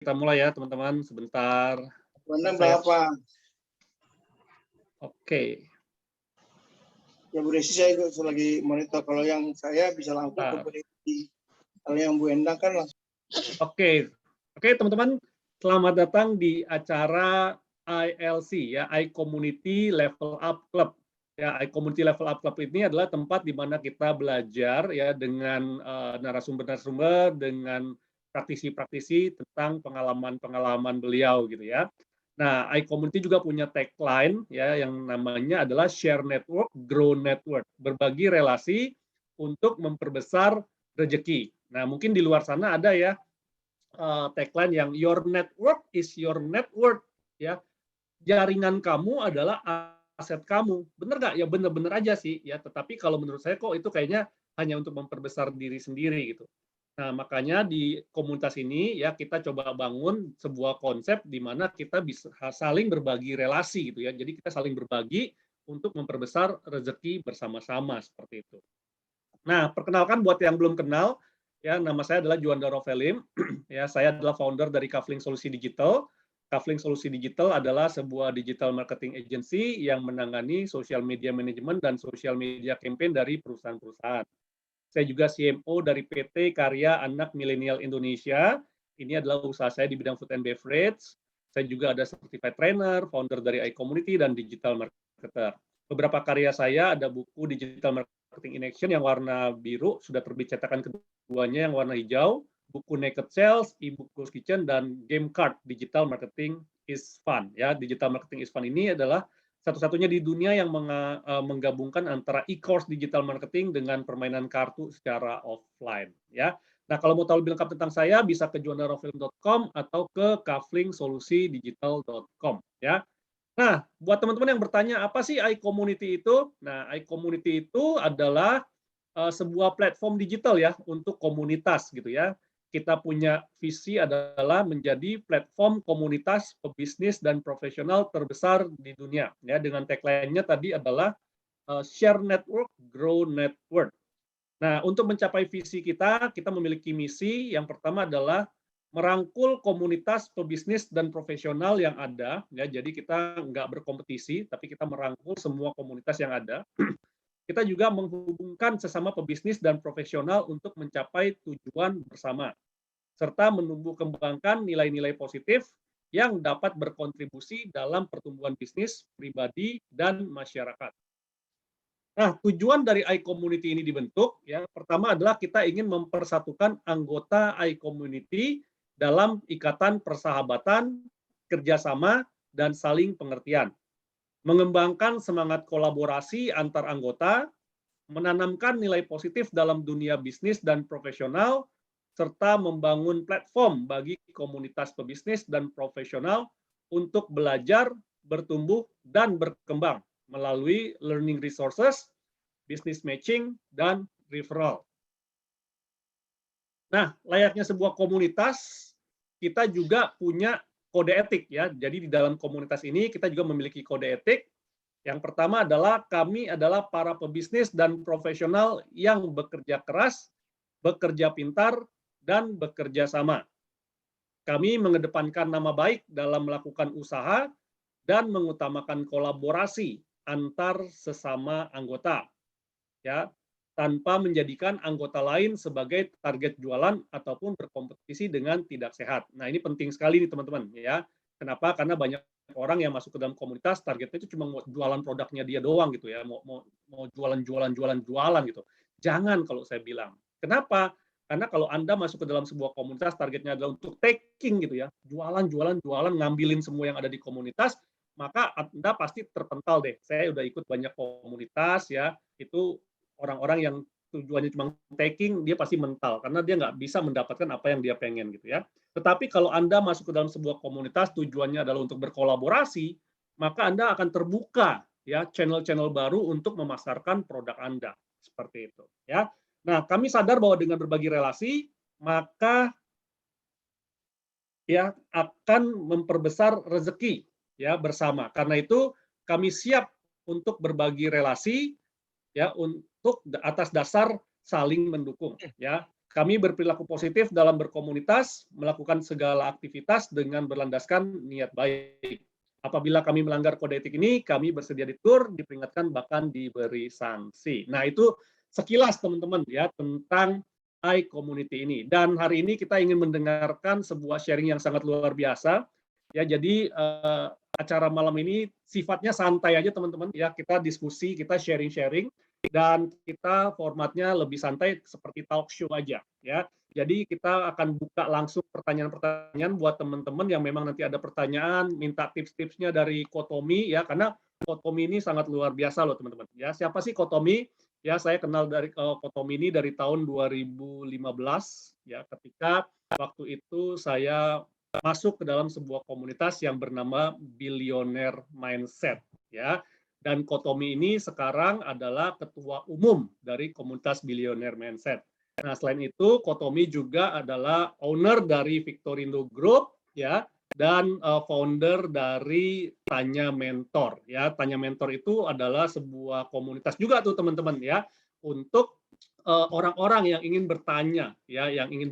kita mulai ya teman-teman sebentar. Benar Bapak. Oke. Ya Bu Desi saya juga lagi monitor. Kalau yang saya bisa langsung ke Bu Desi. Kalau yang Bu Endang kan langsung. Oke teman-teman, selamat datang di acara ILC ya, iCommunity Level Up Club. Ya, iCommunity Level Up Club ini adalah tempat di mana kita belajar ya dengan narasumber-narasumber, dengan praktisi-praktisi tentang pengalaman-pengalaman beliau gitu ya. Nah, iCommunity juga punya tagline ya yang namanya adalah Share Network, Grow Network, berbagi relasi untuk memperbesar rezeki. Nah, mungkin di luar sana ada ya tagline yang Your network is your net worth, ya. Jaringan kamu adalah aset kamu. Bener nggak? Ya bener-bener aja sih ya. Tetapi kalau menurut saya kok itu kayaknya hanya untuk memperbesar diri sendiri gitu. Nah, makanya di komunitas ini ya kita coba bangun sebuah konsep di mana kita bisa saling berbagi relasi gitu ya. Jadi kita saling berbagi untuk memperbesar rezeki bersama-sama seperti itu. Nah, perkenalkan buat yang belum kenal, ya nama saya adalah Juanda Rovelim. Ya, saya adalah founder dari Kafling Solusi Digital. Kafling Solusi Digital adalah sebuah digital marketing agency yang menangani social media management dan social media campaign dari perusahaan-perusahaan. Saya juga CMO dari PT Karya Anak Milenial Indonesia. Ini adalah usaha saya di bidang food and beverage. Saya juga ada certified trainer, founder dari iCommunity dan digital marketer. Beberapa karya saya ada buku Digital Marketing in Action yang warna biru, sudah terbit cetakan keduanya yang warna hijau, buku Naked Sales, e-book Ghost Kitchen, dan game card Digital Marketing is Fun. Ya, Digital Marketing is Fun ini adalah satu-satunya di dunia yang menggabungkan antara e-course digital marketing dengan permainan kartu secara offline. Ya. Nah, kalau mau tahu lebih lengkap tentang saya, bisa ke juandarofilm.com atau ke kaflingsolusidigital.com. Ya. Nah, buat teman-teman yang bertanya, apa sih iCommunity itu? Nah, iCommunity itu adalah sebuah platform digital ya untuk komunitas gitu ya. Kita punya visi adalah menjadi platform komunitas pebisnis dan profesional terbesar di dunia ya, dengan tagline-nya tadi adalah share network, grow network. Nah, untuk mencapai visi kita memiliki misi. Yang pertama adalah merangkul komunitas pebisnis dan profesional yang ada ya. Jadi kita nggak berkompetisi, tapi kita merangkul semua komunitas yang ada. Kita juga menghubungkan sesama pebisnis dan profesional untuk mencapai tujuan bersama, serta menumbuh kembangkan nilai-nilai positif yang dapat berkontribusi dalam pertumbuhan bisnis, pribadi, dan masyarakat. Nah, tujuan dari iCommunity ini dibentuk, ya, pertama adalah kita ingin mempersatukan anggota iCommunity dalam ikatan persahabatan, kerjasama, dan saling pengertian. Mengembangkan semangat kolaborasi antar anggota, menanamkan nilai positif dalam dunia bisnis dan profesional, serta membangun platform bagi komunitas pebisnis dan profesional untuk belajar, bertumbuh, dan berkembang melalui learning resources, business matching, dan referral. Nah, layaknya sebuah komunitas, kita juga punya kode etik ya. Jadi di dalam komunitas ini kita juga memiliki kode etik. Yang pertama adalah kami adalah para pebisnis dan profesional yang bekerja keras, bekerja pintar, dan bekerja sama. Kami mengedepankan nama baik dalam melakukan usaha dan mengutamakan kolaborasi antar sesama anggota. Ya, tanpa menjadikan anggota lain sebagai target jualan ataupun berkompetisi dengan tidak sehat. Nah, ini penting sekali nih teman-teman ya. Kenapa? Karena banyak orang yang masuk ke dalam komunitas targetnya itu cuma mau jualan produknya dia doang gitu ya, mau jualan gitu. Jangan kalau saya bilang. Kenapa? Karena kalau Anda masuk ke dalam sebuah komunitas targetnya adalah untuk taking gitu ya, jualan, ngambilin semua yang ada di komunitas, maka Anda pasti terpental deh. Saya udah ikut banyak komunitas ya, itu orang-orang yang tujuannya cuma taking, dia pasti mental karena dia nggak bisa mendapatkan apa yang dia pengen gitu ya. Tetapi kalau Anda masuk ke dalam sebuah komunitas tujuannya adalah untuk berkolaborasi, maka Anda akan terbuka ya channel-channel baru untuk memasarkan produk Anda seperti itu ya. Nah, kami sadar bahwa dengan berbagi relasi maka ya akan memperbesar rezeki ya bersama. Karena itu kami siap untuk berbagi relasi ya untuk atas dasar saling mendukung ya. kami berperilaku positif dalam berkomunitas, melakukan segala aktivitas dengan berlandaskan niat baik. Apabila kami melanggar kode etik ini, kami bersedia ditegur, diperingatkan, bahkan diberi sanksi. Nah, itu sekilas teman-teman ya tentang iCommunity ini. Dan hari ini kita ingin mendengarkan sebuah sharing yang sangat luar biasa. Ya, jadi acara malam ini sifatnya santai aja teman-teman ya. Kita diskusi, kita sharing-sharing, dan kita formatnya lebih santai seperti talk show aja ya. Jadi kita akan buka langsung pertanyaan-pertanyaan buat teman-teman yang memang nanti ada pertanyaan, minta tips-tipsnya dari Kotomi ya, karena Kotomi ini sangat luar biasa loh teman-teman. Ya, siapa sih Kotomi? Ya, saya kenal dari Kotomi ini dari tahun 2015 ya, ketika waktu itu saya masuk ke dalam sebuah komunitas yang bernama Billionaire Mindset ya. Dan Kotomi ini sekarang adalah ketua umum dari komunitas Billionaire Mindset. Nah, selain itu, Kotomi juga adalah owner dari Victorindo Group, ya, dan founder dari Tanya Mentor. Ya, Tanya Mentor itu adalah sebuah komunitas juga tuh teman-teman ya, untuk orang-orang yang ingin bertanya, ya, yang ingin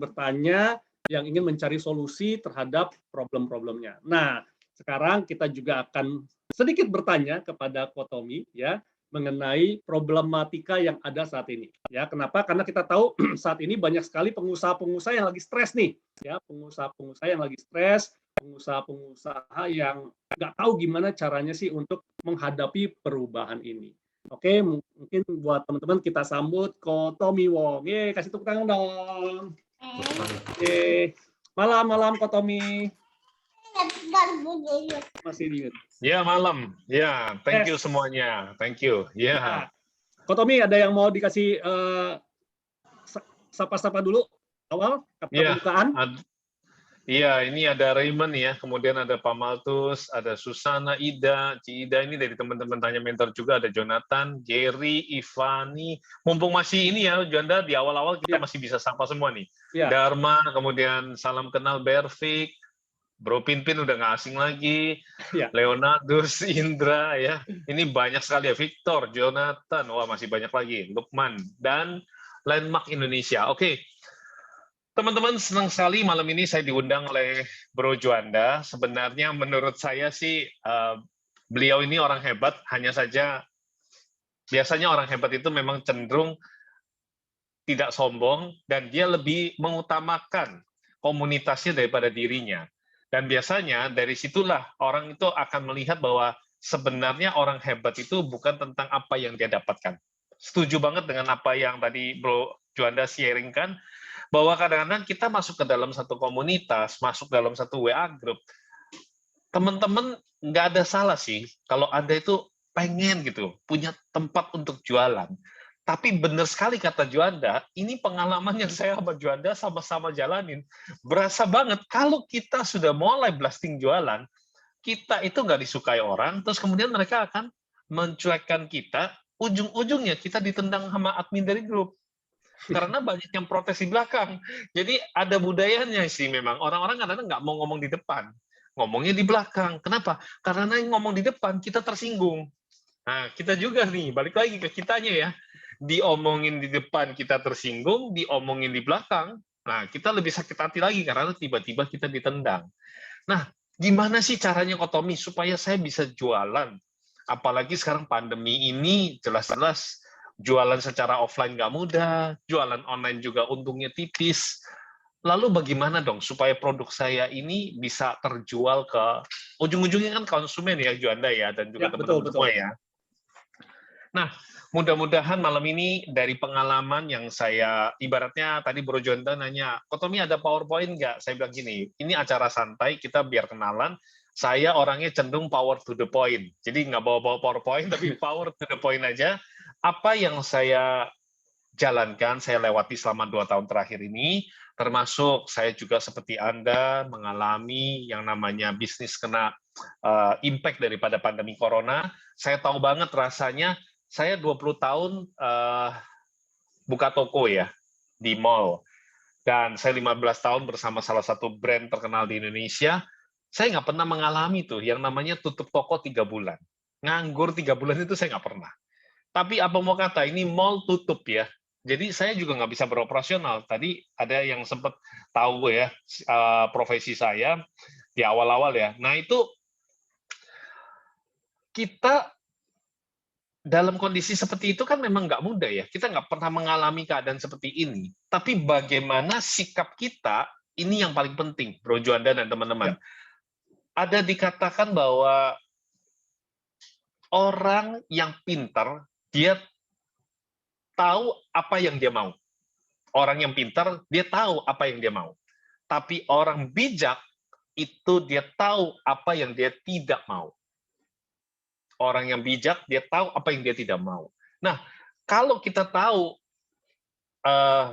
mencari solusi terhadap problem-problemnya. Nah, sekarang kita juga akan sedikit bertanya kepada Kotomi ya mengenai problematika yang ada saat ini. Ya, kenapa? Karena kita tahu saat ini banyak sekali pengusaha-pengusaha yang lagi stres nih. Ya, pengusaha-pengusaha yang lagi stres, pengusaha-pengusaha yang nggak tahu gimana caranya sih untuk menghadapi perubahan ini. Oke, mungkin buat teman-teman kita sambut Kotomi Wong. Kasih tepuk tangan dong. Oke. Malam-malam Kotomi. Masih di mute. Ya, malam. Ya, thank you semuanya. Thank you. Ya. Nah, Kotomi, ada yang mau dikasih sapa-sapa dulu awal kata pembukaan? Iya, ini ada Raymond ya, kemudian ada Pak Maltus, ada Susana, Ida, Ci Ida ini dari teman-teman Tanya Mentor juga, ada Jonathan, Jerry, Ivani. Mumpung masih ini ya, Juanda, di awal-awal kita masih bisa sapa semua nih. Dharma, kemudian salam kenal Berfik, Bro Pinpin udah nggak asing lagi, Leonardus, Indra ya, ini banyak sekali ya, Victor, Jonathan, wah masih banyak lagi, Lukman, dan Landmark Indonesia. Oke. Teman-teman, senang sekali malam ini saya diundang oleh Bro Juanda. Sebenarnya menurut saya sih beliau ini orang hebat, hanya saja biasanya orang hebat itu memang cenderung tidak sombong dan dia lebih mengutamakan komunitasnya daripada dirinya. Dan biasanya dari situlah orang itu akan melihat bahwa sebenarnya orang hebat itu bukan tentang apa yang dia dapatkan. Setuju banget dengan apa yang tadi Bro Juanda sharingkan, bahwa kadang-kadang kita masuk ke dalam satu komunitas, masuk dalam satu WA group, teman-teman nggak ada salah sih kalau Anda itu pengen gitu, punya tempat untuk jualan. Tapi benar sekali kata Juanda, ini pengalaman yang saya sama Juanda sama-sama jalanin. Berasa banget kalau kita sudah mulai blasting jualan, kita itu nggak disukai orang, terus kemudian mereka akan mencuekkan kita, ujung-ujungnya kita ditendang sama admin dari grup. Karena banyak yang protes di belakang. Jadi ada budayanya sih memang. Orang-orang kadang-kadang nggak mau ngomong di depan. Ngomongnya di belakang. Kenapa? Karena yang ngomong di depan, kita tersinggung. Nah, kita juga nih, balik lagi ke kitanya ya. Diomongin di depan, kita tersinggung. Diomongin di belakang, nah kita lebih sakit hati lagi karena tiba-tiba kita ditendang. Nah, gimana sih caranya Kotomi supaya saya bisa jualan? Apalagi sekarang pandemi ini jelas-jelas jualan secara offline nggak mudah, jualan online juga untungnya tipis. Lalu bagaimana dong supaya produk saya ini bisa terjual ke ujung-ujungnya kan konsumen ya, Juanda ya, dan juga teman-teman semua ya. Nah, mudah-mudahan malam ini dari pengalaman yang saya, ibaratnya tadi Bro Juanda nanya, Kotomi ada PowerPoint nggak? Saya bilang gini, ini acara santai, kita biar kenalan. Saya orangnya cenderung power to the point. Jadi nggak bawa-bawa PowerPoint, tapi power to the point aja. Apa yang saya jalankan, saya lewati selama 2 tahun terakhir ini, termasuk saya juga seperti Anda mengalami yang namanya bisnis kena impact daripada pandemi corona. Saya tahu banget rasanya, saya 20 tahun buka toko ya, di mall. Dan saya 15 tahun bersama salah satu brand terkenal di Indonesia, saya nggak pernah mengalami tuh yang namanya tutup toko 3 bulan. Nganggur 3 bulan itu saya nggak pernah. Tapi apa mau kata, ini mall tutup ya. Jadi saya juga nggak bisa beroperasional. Tadi ada yang sempat tahu ya profesi saya di awal-awal ya. Nah itu kita dalam kondisi seperti itu kan memang nggak mudah ya. Kita nggak pernah mengalami keadaan seperti ini. Tapi bagaimana sikap kita, ini yang paling penting, Bro Juanda dan teman-teman. Ya. Ada dikatakan bahwa orang yang pintar, dia tahu apa yang dia mau. Orang yang pintar, dia tahu apa yang dia mau. Tapi orang bijak, itu dia tahu apa yang dia tidak mau. Orang yang bijak, dia tahu apa yang dia tidak mau. Nah, kalau kita tahu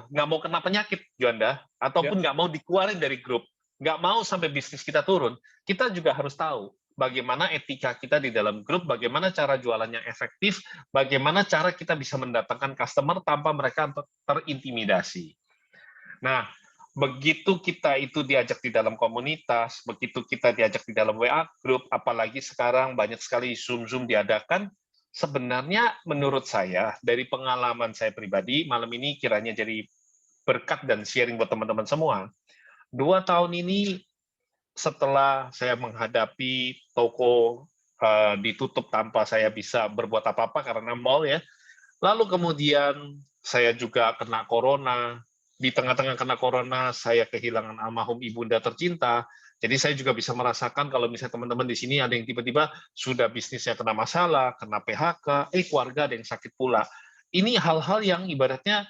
nggak mau kena penyakit, Juanda, ataupun nggak mau dikeluarin dari grup, nggak mau sampai bisnis kita turun, kita juga harus tahu bagaimana etika kita di dalam grup, bagaimana cara jualannya efektif, bagaimana cara kita bisa mendatangkan customer tanpa mereka terintimidasi. Nah, begitu kita itu diajak di dalam komunitas, begitu kita diajak di dalam WA group, apalagi sekarang banyak sekali Zoom diadakan, sebenarnya menurut saya, dari pengalaman saya pribadi, malam ini kiranya jadi berkat dan sharing buat teman-teman semua. 2 tahun ini, setelah saya menghadapi toko ditutup tanpa saya bisa berbuat apa-apa karena mall ya, lalu kemudian saya juga kena corona. Di tengah-tengah kena corona, saya kehilangan almarhum ibunda tercinta. Jadi saya juga bisa merasakan kalau misalnya teman-teman di sini ada yang tiba-tiba sudah bisnisnya kena masalah, kena PHK, keluarga ada yang sakit pula. Ini hal-hal yang ibaratnya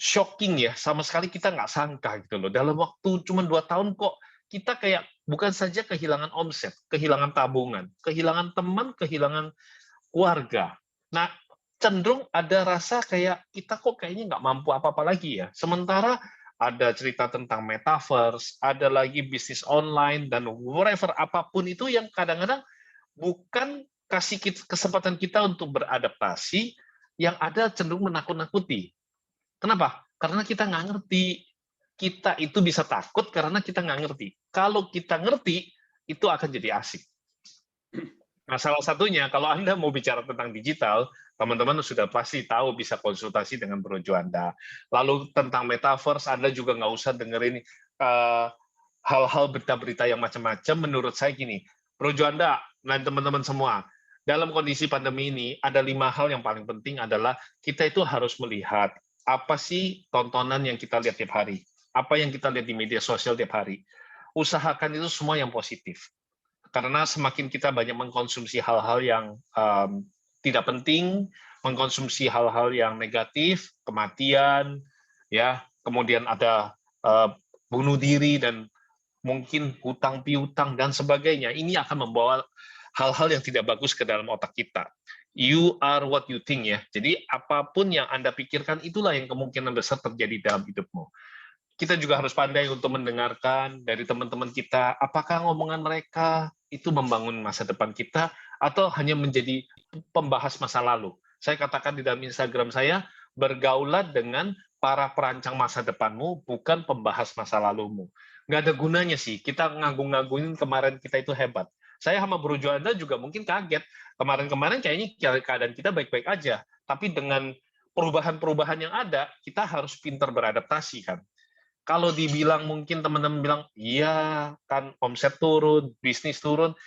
shocking ya, sama sekali kita nggak sangka gitu loh. Dalam waktu cuma 2 tahun kok kita kayak bukan saja kehilangan omset, kehilangan tabungan, kehilangan teman, kehilangan keluarga. Nah, cenderung ada rasa kayak kita kok kayaknya nggak mampu apa-apa lagi ya. Sementara ada cerita tentang metaverse, ada lagi bisnis online, dan whatever apapun itu yang kadang-kadang bukan kasih kesempatan kita untuk beradaptasi, yang ada cenderung menakut-nakuti. Kenapa? Karena kita nggak ngerti. Kita itu bisa takut karena kita nggak ngerti. Kalau kita ngerti, itu akan jadi asik. Nah, salah satunya, kalau Anda mau bicara tentang digital, teman-teman sudah pasti tahu bisa konsultasi dengan Bro Juanda. Lalu tentang metaverse, Anda juga nggak usah dengerin hal-hal berita-berita yang macam-macam. Menurut saya gini, Bro Juanda dan teman-teman semua, dalam kondisi pandemi ini, ada 5 hal yang paling penting adalah kita itu harus melihat apa sih tontonan yang kita lihat tiap hari, apa yang kita lihat di media sosial tiap hari. Usahakan itu semua yang positif. Karena semakin kita banyak mengkonsumsi hal-hal yang tidak penting, mengkonsumsi hal-hal yang negatif, kematian, ya, kemudian ada bunuh diri dan mungkin hutang piutang dan sebagainya. Ini akan membawa hal-hal yang tidak bagus ke dalam otak kita. You are what you think ya. Jadi apapun yang Anda pikirkan itulah yang kemungkinan besar terjadi dalam hidupmu. Kita juga harus pandai untuk mendengarkan dari teman-teman kita, apakah ngomongan mereka itu membangun masa depan kita, atau hanya menjadi pembahas masa lalu. Saya katakan di dalam Instagram saya, bergaulah dengan para perancang masa depanmu, bukan pembahas masa lalumu. Nggak ada gunanya sih, kita ngagung-ngagungin kemarin kita itu hebat. Saya sama Bro Juanda juga mungkin kaget, kemarin-kemarin kayaknya keadaan kita baik-baik aja, tapi dengan perubahan-perubahan yang ada, kita harus pintar beradaptasi kan. Kalau dibilang mungkin teman-teman bilang, iya kan omset turun, bisnis turun,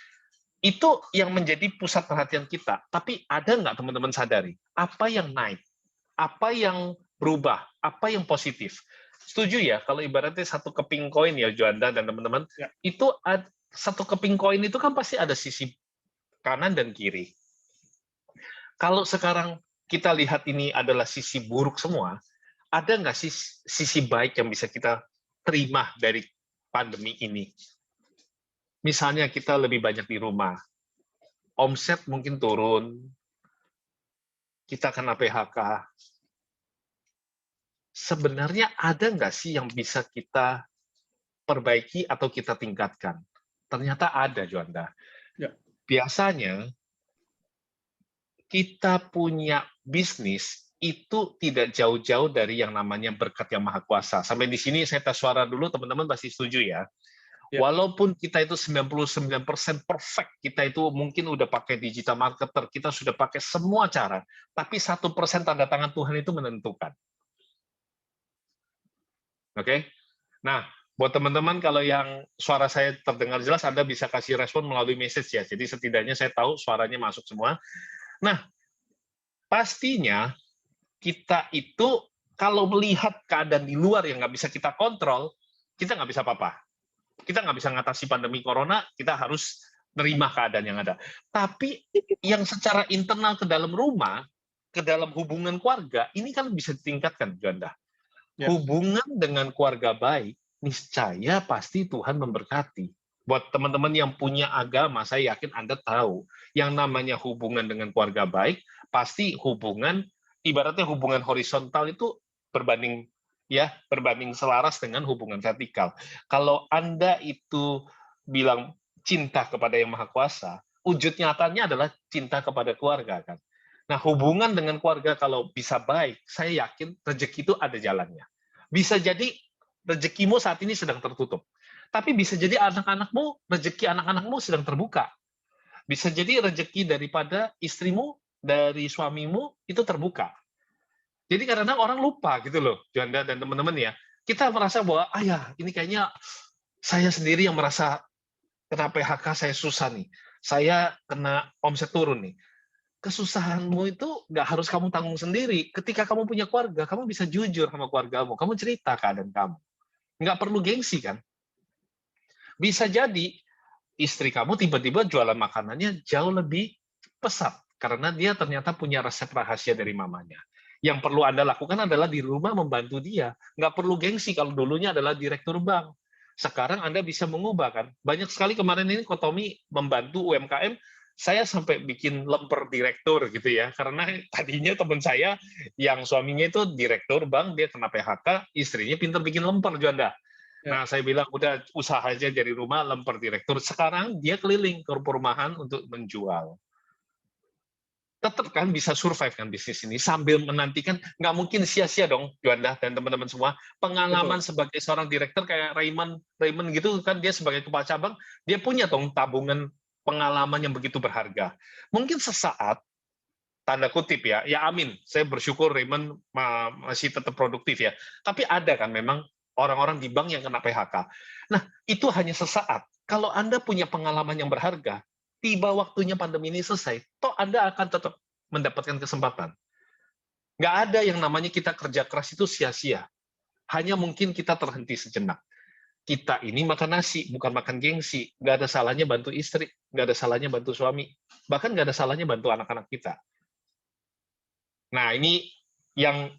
itu yang menjadi pusat perhatian kita. Tapi ada nggak teman-teman sadari, apa yang naik, apa yang berubah, apa yang positif? Setuju ya, kalau ibaratnya satu keping koin ya, Juanda dan teman-teman, Ya. itu satu keping koin itu kan pasti ada sisi kanan dan kiri. Kalau sekarang kita lihat ini adalah sisi buruk semua, ada nggak sih sisi baik yang bisa kita terima dari pandemi ini? Misalnya kita lebih banyak di rumah, omset mungkin turun, kita kena PHK. Sebenarnya ada nggak sih yang bisa kita perbaiki atau kita tingkatkan? Ternyata ada, Juanda. Ya. Biasanya kita punya bisnis itu tidak jauh-jauh dari yang namanya berkat yang maha kuasa. Sampai di sini saya tes suara dulu, teman-teman pasti setuju ya. Ya. Walaupun kita itu 99% perfect, kita itu mungkin udah pakai digital marketer, kita sudah pakai semua cara, tapi 1% tanda tangan Tuhan itu menentukan. Oke? Nah, buat teman-teman kalau yang suara saya terdengar jelas, Anda bisa kasih respon melalui message ya. Jadi setidaknya saya tahu suaranya masuk semua. Nah, pastinya kita itu kalau melihat keadaan di luar yang nggak bisa kita kontrol, kita nggak bisa apa-apa. Kita nggak bisa ngatasi pandemi corona, kita harus nerima keadaan yang ada. Tapi yang secara internal ke dalam rumah, ke dalam hubungan keluarga, ini kan bisa ditingkatkan, Juanda. Ya. Hubungan dengan keluarga baik, niscaya pasti Tuhan memberkati. Buat teman-teman yang punya agama, saya yakin Anda tahu, yang namanya hubungan dengan keluarga baik, pasti hubungan, ibaratnya hubungan horizontal itu berbanding selaras dengan hubungan vertikal. Kalau Anda itu bilang cinta kepada Yang Maha Kuasa, wujud nyatanya adalah cinta kepada keluarga kan. Nah, hubungan dengan keluarga kalau bisa baik, saya yakin rezeki itu ada jalannya. Bisa jadi rezekimu saat ini sedang tertutup. Tapi bisa jadi rezeki anak-anakmu sedang terbuka. Bisa jadi rezeki daripada istrimu, dari suamimu itu terbuka. Jadi kadang-kadang orang lupa gitu loh, Juanda dan teman-teman ya. Kita merasa bahwa, ini kayaknya saya sendiri yang merasa kena PHK, saya susah nih. Saya kena omset turun nih. Kesusahanmu itu nggak harus kamu tanggung sendiri. Ketika kamu punya keluarga, kamu bisa jujur sama keluargamu. Kamu cerita keadaan kamu. Nggak perlu gengsi kan? Bisa jadi istri kamu tiba-tiba jualan makanannya jauh lebih pesat karena dia ternyata punya resep rahasia dari mamanya. Yang perlu Anda lakukan adalah di rumah membantu dia. Nggak perlu gengsi kalau dulunya adalah direktur bank. Sekarang Anda bisa mengubah kan. Banyak sekali kemarin ini Kotomi membantu UMKM, saya sampai bikin lemper direktur gitu ya. Karena tadinya teman saya yang suaminya itu direktur bank, dia kena PHK, istrinya pintar bikin lemper, Juanda. Ya. Nah, saya bilang, udah usaha aja dari rumah, lemper direktur. Sekarang dia keliling ke perumahan untuk menjual. Tetap kan bisa survive kan bisnis ini sambil menantikan, nggak mungkin sia-sia dong, Juanda dan teman-teman semua. Pengalaman sebagai seorang direktur kayak Raymond gitu kan, dia sebagai kepala cabang, dia punya dong tabungan pengalaman yang begitu berharga. Mungkin sesaat, tanda kutip ya amin, saya bersyukur Raymond masih tetap produktif ya. Tapi ada kan memang orang-orang di bank yang kena PHK. Nah, itu hanya sesaat. Kalau Anda punya pengalaman yang berharga, tiba waktunya pandemi ini selesai, toh Anda akan tetap mendapatkan kesempatan. Nggak ada yang namanya kita kerja keras itu sia-sia. Hanya mungkin kita terhenti sejenak. Kita ini makan nasi, bukan makan gengsi. Nggak ada salahnya bantu istri, nggak ada salahnya bantu suami. Bahkan nggak ada salahnya bantu anak-anak kita. Nah, ini yang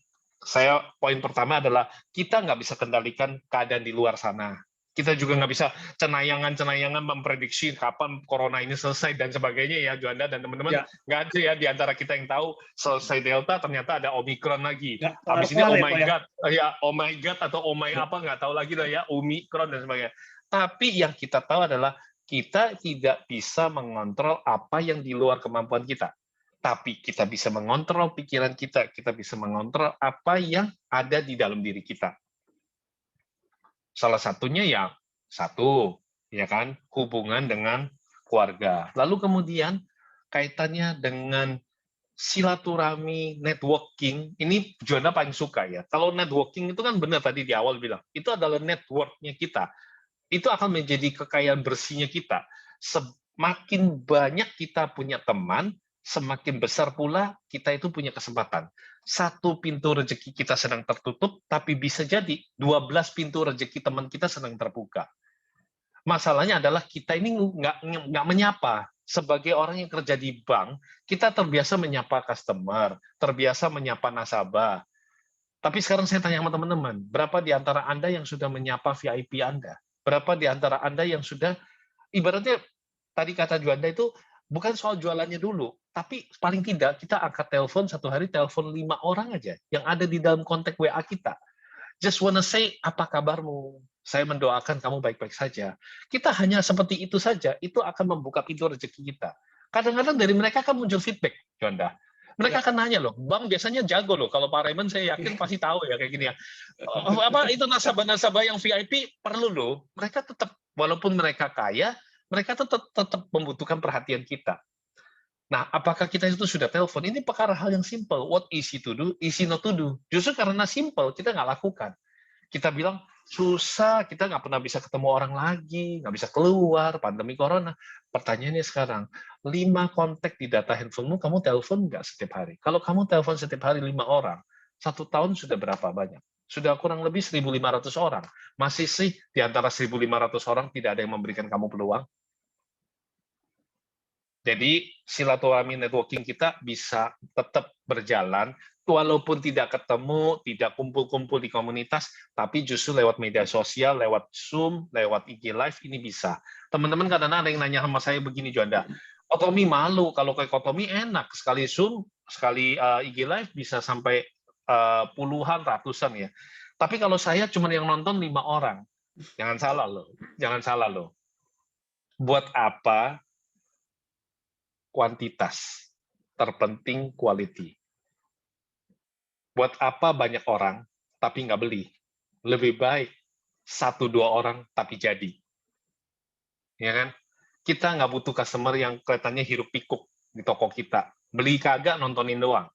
poin pertama adalah kita nggak bisa kendalikan keadaan di luar sana. Kita juga nggak bisa cenayang-cenayang memprediksi kapan corona ini selesai dan sebagainya ya, Juanda dan teman-teman. Nggak ada ya di antara kita yang tahu selesai Delta ternyata ada Omicron lagi. Habis ini oh my God atau oh my apa nggak tahu lagi lah ya, Omicron dan sebagainya. Tapi yang kita tahu adalah kita tidak bisa mengontrol apa yang di luar kemampuan kita. Tapi kita bisa mengontrol pikiran kita bisa mengontrol apa yang ada di dalam diri kita. Salah satunya hubungan dengan keluarga. Lalu kemudian kaitannya dengan silaturahmi, networking, ini Juanda paling suka ya. Kalau networking itu kan benar tadi di awal bilang, itu adalah network-nya kita. Itu akan menjadi kekayaan bersihnya kita. Semakin banyak kita punya teman, semakin besar pula kita itu punya kesempatan. Satu pintu rezeki kita sedang tertutup, tapi bisa jadi 12 pintu rezeki teman kita sedang terbuka. Masalahnya adalah kita ini nggak menyapa. Sebagai orang yang kerja di bank, kita terbiasa menyapa customer, terbiasa menyapa nasabah. Tapi sekarang saya tanya sama teman-teman, berapa di antara Anda yang sudah menyapa VIP Anda? Berapa di antara Anda yang sudah, ibaratnya tadi kata Juanda itu, bukan soal jualannya dulu, tapi paling tidak kita angkat telepon satu hari, telepon 5 orang aja yang ada di dalam kontak WA kita. Just wanna say, apa kabarmu? Saya mendoakan kamu baik-baik saja. Kita hanya seperti itu saja, itu akan membuka pintu rezeki kita. Kadang-kadang dari mereka kan muncul feedback, Juanda. Mereka akan nanya loh, Bang biasanya jago loh. Kalau Pak Raymond saya yakin pasti tahu ya kayak gini ya. Apa itu nasabah-nasabah yang VIP perlu loh. Mereka tetap walaupun mereka kaya, mereka tetap membutuhkan perhatian kita. Nah, apakah kita itu sudah telepon? Ini perkara hal yang simple. What easy to do, easy not to do. Justru karena simple, kita nggak lakukan. Kita bilang, susah, kita nggak pernah bisa ketemu orang lagi, nggak bisa keluar, pandemi corona. Pertanyaannya sekarang, 5 kontak di data handphonemu, kamu telepon nggak setiap hari? Kalau kamu telepon setiap hari 5 orang, 1 tahun sudah berapa banyak? Sudah kurang lebih 1.500 orang. Masih sih di antara 1.500 orang tidak ada yang memberikan kamu peluang? Jadi silaturahmi networking kita bisa tetap berjalan, walaupun tidak ketemu, tidak kumpul-kumpul di komunitas, tapi justru lewat media sosial, lewat Zoom, lewat IG Live, ini bisa. Teman-teman kadang-kadang ada yang nanya sama saya begini, Juanda, Kotomi malu, kalau kayak Kotomi enak, sekali Zoom, sekali IG Live bisa sampai puluhan, ratusan ya. Tapi kalau saya cuma yang nonton 5 orang, jangan salah loh. Buat apa kuantitas, terpenting quality. Buat apa banyak orang, tapi nggak beli? Lebih baik 1-2 orang, tapi jadi. Ya kan? Kita nggak butuh customer yang kelihatannya hiruk pikuk di toko kita. Beli kagak, nontonin doang.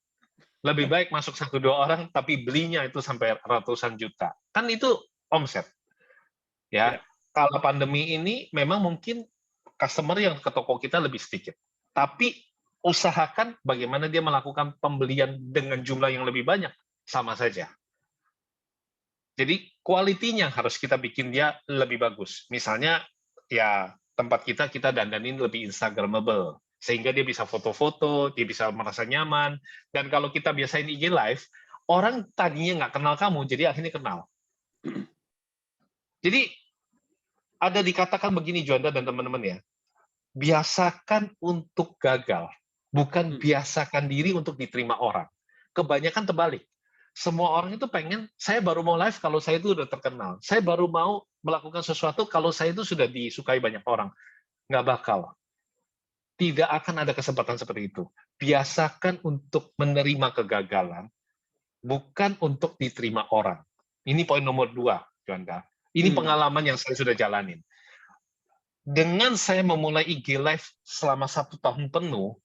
Lebih baik masuk 1-2 orang, tapi belinya itu sampai ratusan juta. Kan itu omset. Ya. Kalau pandemi ini, memang mungkin customer yang ke toko kita lebih sedikit. Tapi usahakan bagaimana dia melakukan pembelian dengan jumlah yang lebih banyak, sama saja. Jadi kualitinya harus kita bikin dia lebih bagus. Misalnya ya tempat kita dandanin lebih instagramable, sehingga dia bisa foto-foto, dia bisa merasa nyaman. Dan kalau kita biasain IG Live, orang tadinya nggak kenal kamu, jadi akhirnya kenal. Jadi ada dikatakan begini, Juanda dan teman-teman ya, biasakan untuk gagal, bukan biasakan diri untuk diterima orang. Kebanyakan terbalik. Semua orang itu pengen, saya baru mau live kalau saya itu udah terkenal. Saya baru mau melakukan sesuatu kalau saya itu sudah disukai banyak orang. Nggak bakal. Tidak akan ada kesempatan seperti itu. Biasakan untuk menerima kegagalan, bukan untuk diterima orang. Ini poin nomor 2, Juanda. Ini pengalaman yang saya sudah jalanin. Dengan saya memulai IG Live selama 1 tahun penuh,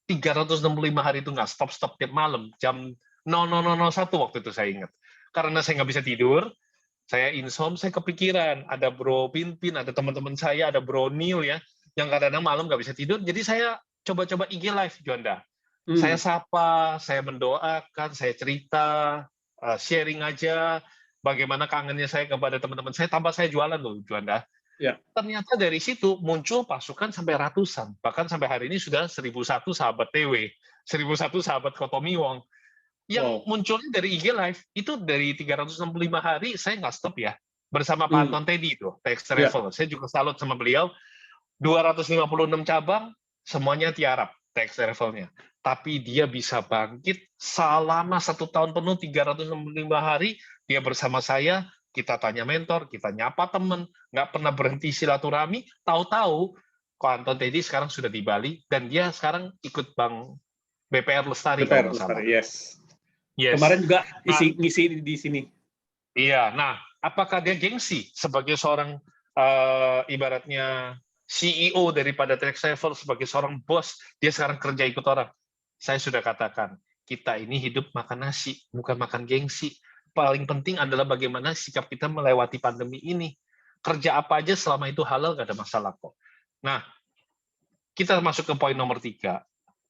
365 hari itu nggak stop-stop tiap malam, jam 00.01 waktu itu saya ingat. Karena saya nggak bisa tidur, saya insomnia, saya kepikiran, ada Bro Pinpin, ada teman-teman saya, ada Bro Neil ya, yang kadang-kadang malam nggak bisa tidur, jadi saya coba-coba IG Live, Juanda. Saya sapa, saya mendoakan, saya cerita, sharing aja, bagaimana kangennya saya kepada teman-teman saya, tanpa saya jualan loh, Juanda. Ya. Ternyata dari situ muncul pasukan sampai ratusan, bahkan sampai hari ini sudah 1.001 sahabat TW, 1.001 sahabat Kotomi Wong. Yang munculnya dari IG Live, itu dari 365 hari, saya nggak stop ya, bersama Pak Anton Teddy itu, TX Travel. Saya juga salut sama beliau, 256 cabang, semuanya tiarap TX Travel-nya. Tapi dia bisa bangkit selama 1 tahun penuh, 365 hari, dia bersama saya, kita tanya mentor, kita nyapa temen, nggak pernah berhenti silaturahmi, tahu-tahu Ko Anton Teddy sekarang sudah di Bali, dan dia sekarang ikut Bank BPR Lestari kalau nggak salah. Yes. Yes. Kemarin juga ngisi di sini. Iya, nah apakah dia gengsi sebagai seorang ibaratnya CEO daripada TX Travel, sebagai seorang bos, dia sekarang kerja ikut orang? Saya sudah katakan, kita ini hidup makan nasi, bukan makan gengsi. Paling penting adalah bagaimana sikap kita melewati pandemi ini. Kerja apa aja selama itu halal, nggak ada masalah kok. Nah, kita masuk ke poin nomor 3.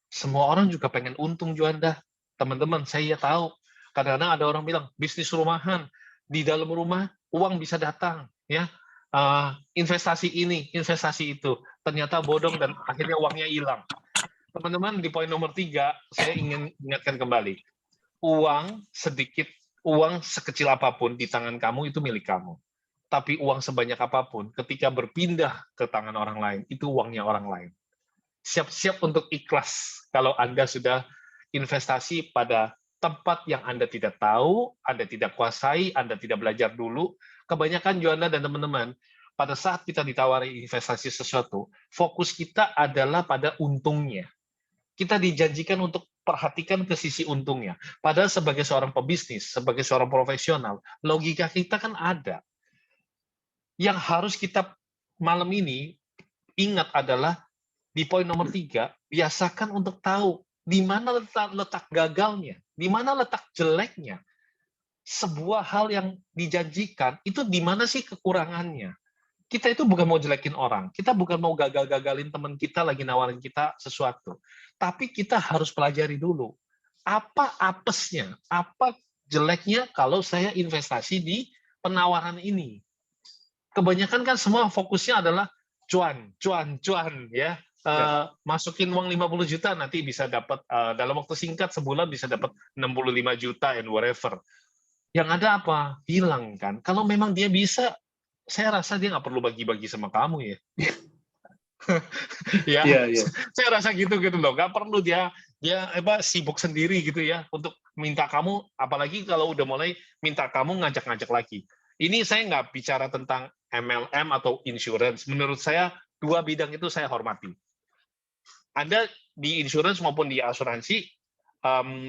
Semua orang juga pengen untung, Juanda. Teman-teman, saya tahu. Kadang-kadang ada orang bilang, bisnis rumahan. Di dalam rumah, uang bisa datang. Ya, investasi ini, investasi itu. Ternyata bodong dan akhirnya uangnya hilang. Teman-teman, di poin nomor 3, saya ingin ingatkan kembali. Uang sedikit, uang sekecil apapun di tangan kamu itu milik kamu. Tapi uang sebanyak apapun, ketika berpindah ke tangan orang lain, itu uangnya orang lain. Siap-siap untuk ikhlas kalau Anda sudah investasi pada tempat yang Anda tidak tahu, Anda tidak kuasai, Anda tidak belajar dulu. Kebanyakan Juanda dan teman-teman, pada saat kita ditawari investasi sesuatu, fokus kita adalah pada untungnya. Kita dijanjikan untuk perhatikan ke sisi untungnya. Padahal sebagai seorang pebisnis, sebagai seorang profesional, logika kita kan ada. Yang harus kita malam ini ingat adalah di poin nomor 3, biasakan untuk tahu di mana letak gagalnya, di mana letak jeleknya. Sebuah hal yang dijanjikan, itu di mana sih kekurangannya. Kita itu bukan mau jelekin orang, kita bukan mau gagal-gagalin teman kita lagi nawarin kita sesuatu. Tapi kita harus pelajari dulu, apa apesnya, apa jeleknya kalau saya investasi di penawaran ini. Kebanyakan kan semua fokusnya adalah cuan, ya. Masukin uang 50 juta nanti bisa dapat dalam waktu singkat sebulan bisa dapat 65 juta and whatever. Yang ada apa? Hilang kan. Kalau memang dia bisa, saya rasa dia nggak perlu bagi-bagi sama kamu ya. Ya, saya rasa gitu loh. Nggak perlu dia sibuk sendiri gitu ya untuk minta kamu, apalagi kalau udah mulai minta kamu ngajak-ngajak lagi. Ini saya nggak bicara tentang MLM atau insurance. Menurut saya, dua bidang itu saya hormati. Anda di insurance maupun di asuransi,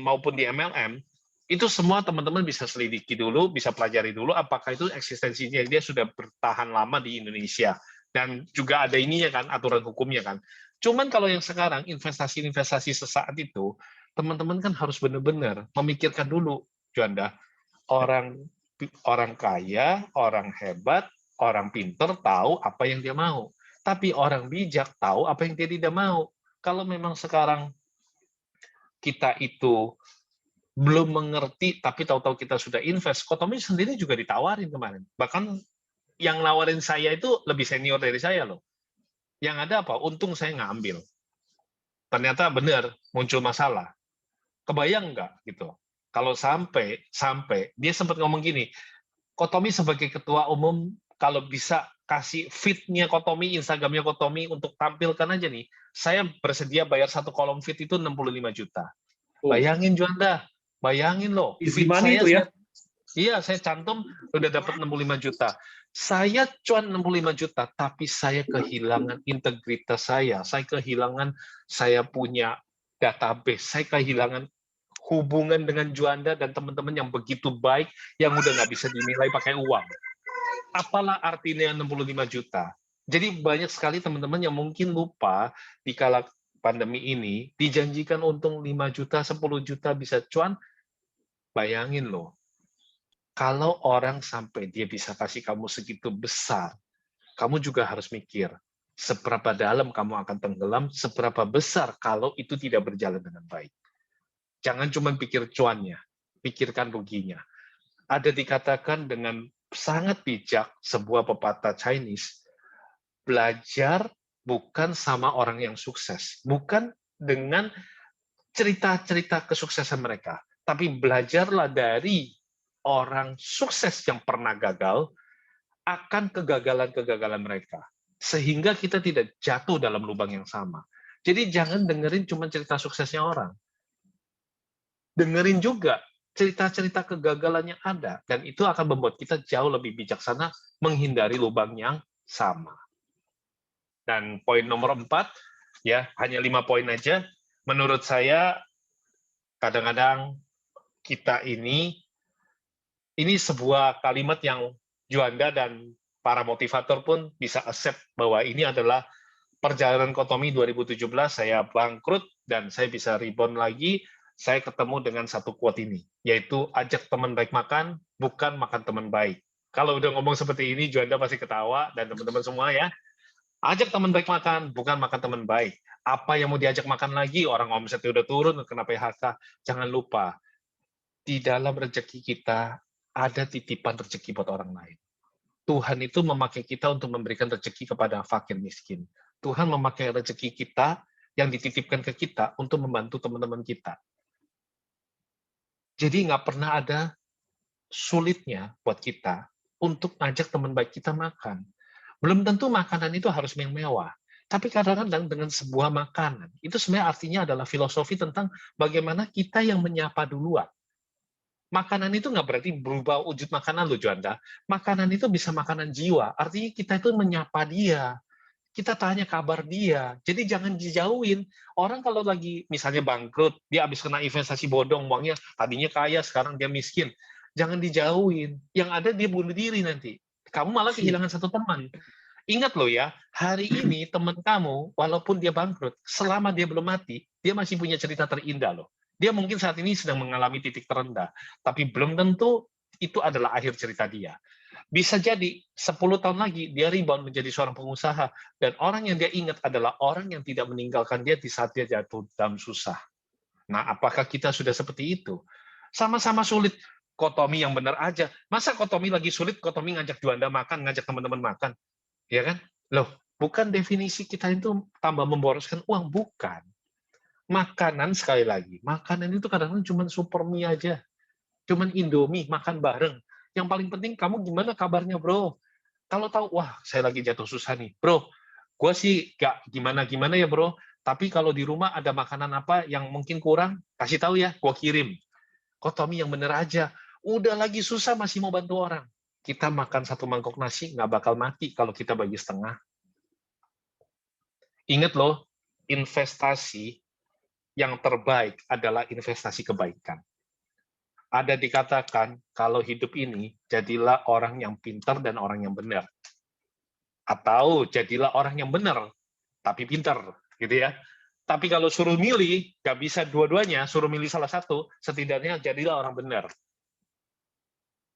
maupun di MLM, itu semua teman-teman bisa selidiki dulu, bisa pelajari dulu apakah itu eksistensinya dia sudah bertahan lama di Indonesia. Dan juga ada ininya kan, aturan hukumnya kan. Cuman kalau yang sekarang, investasi-investasi sesaat itu, teman-teman kan harus benar-benar memikirkan dulu, Juanda, orang kaya, orang hebat, orang pinter tahu apa yang dia mau. Tapi orang bijak tahu apa yang dia tidak mau. Kalau memang sekarang kita itu belum mengerti, tapi tahu-tahu kita sudah invest, Kotomi sendiri juga ditawarin kemarin. Bahkan yang nawarin saya itu lebih senior dari saya loh. Yang ada apa? Untung saya nggak ambil. Ternyata benar, muncul masalah. Kebayang nggak gitu? Kalau sampai dia sempat ngomong gini, Kotomi sebagai ketua umum, kalau bisa kasih feed-nya Kotomi, Instagram-nya Kotomi untuk tampilkan aja nih, saya bersedia bayar satu kolom feed itu 65 juta. Bayangin Juanda, bayangin loh. Easy money itu ya? Iya, saya cantum udah dapat 65 juta. Saya cuan 65 juta, tapi saya kehilangan integritas saya kehilangan saya punya database, saya kehilangan hubungan dengan Juanda dan teman-teman yang begitu baik, yang udah nggak bisa dinilai pakai uang. Apalah artinya 65 juta? Jadi banyak sekali teman-teman yang mungkin lupa di kala pandemi ini, dijanjikan untung 5 juta, 10 juta bisa cuan, bayangin loh. Kalau orang sampai dia bisa kasih kamu segitu besar, kamu juga harus mikir, seberapa dalam kamu akan tenggelam, seberapa besar kalau itu tidak berjalan dengan baik. Jangan cuma pikir cuannya, pikirkan ruginya. Ada dikatakan dengan sangat bijak sebuah pepatah Chinese, belajar bukan sama orang yang sukses, bukan dengan cerita-cerita kesuksesan mereka, tapi belajarlah dari orang sukses yang pernah gagal akan kegagalan-kegagalan mereka, sehingga kita tidak jatuh dalam lubang yang sama. Jadi jangan dengerin cuma cerita suksesnya orang. Dengerin juga cerita-cerita kegagalan yang ada, dan itu akan membuat kita jauh lebih bijaksana menghindari lubang yang sama. Dan poin nomor 4, ya hanya 5 poin aja. Menurut saya, kadang-kadang kita ini sebuah kalimat yang Juanda dan para motivator pun bisa accept bahwa ini adalah perjalanan Kotomi 2017, saya bangkrut dan saya bisa rebound lagi. Saya ketemu dengan satu quote ini, yaitu ajak teman baik makan, bukan makan teman baik. Kalau udah ngomong seperti ini, Juanda pasti ketawa, dan teman-teman semua ya. Ajak teman baik makan, bukan makan teman baik. Apa yang mau diajak makan lagi? Orang omsetnya udah turun, kena PHK. Jangan lupa, di dalam rezeki kita, ada titipan rezeki buat orang lain. Tuhan itu memakai kita untuk memberikan rezeki kepada fakir miskin. Tuhan memakai rezeki kita yang dititipkan ke kita untuk membantu teman-teman kita. Jadi nggak pernah ada sulitnya buat kita untuk ngajak teman baik kita makan. Belum tentu makanan itu harus yang mewah. Tapi kadang-kadang dengan sebuah makanan, itu sebenarnya artinya adalah filosofi tentang bagaimana kita yang menyapa duluan. Makanan itu nggak berarti berubah wujud makanan loh, Juanda. Makanan itu bisa makanan jiwa. Artinya kita itu menyapa dia. kita tanya kabar dia. Jadi jangan dijauhin. Orang kalau lagi misalnya bangkrut, dia habis kena investasi bodong, uangnya tadinya kaya, sekarang dia miskin. Jangan dijauhin. Yang ada dia bunuh diri nanti. Kamu malah kehilangan satu teman. Ingat loh ya, hari ini teman kamu, walaupun dia bangkrut, selama dia belum mati, dia masih punya cerita terindah loh. Dia mungkin saat ini sedang mengalami titik terendah, tapi belum tentu itu adalah akhir cerita dia. Bisa jadi 10 tahun lagi dia rebound menjadi seorang pengusaha, dan orang yang dia ingat adalah orang yang tidak meninggalkan dia di saat dia jatuh dalam susah. Nah, apakah kita sudah seperti itu? Sama-sama sulit. Kotomi yang benar aja. Masa Kotomi lagi sulit, Kotomi ngajak Juanda makan, ngajak teman-teman makan? Ya kan? Loh, bukan definisi kita itu tambah memboroskan uang, bukan. Makanan, sekali lagi, makanan itu kadang-kadang cuma super mie aja. Cuman Indomie, makan bareng. Yang paling penting, kamu gimana kabarnya, bro? Kalau tahu, wah, saya lagi jatuh susah nih. Bro, gue sih gak gimana-gimana ya, bro. Tapi kalau di rumah ada makanan apa yang mungkin kurang, kasih tahu ya, gue kirim. Kotomi yang bener aja. Udah lagi susah masih mau bantu orang. Kita makan satu mangkok nasi, nggak bakal mati kalau kita bagi setengah. Ingat loh, investasi yang terbaik adalah investasi kebaikan. Ada dikatakan, kalau hidup ini, jadilah orang yang pintar dan orang yang benar. Atau jadilah orang yang benar, tapi pintar. Gitu ya. Tapi kalau suruh milih, nggak bisa dua-duanya, suruh milih salah satu, setidaknya jadilah orang benar.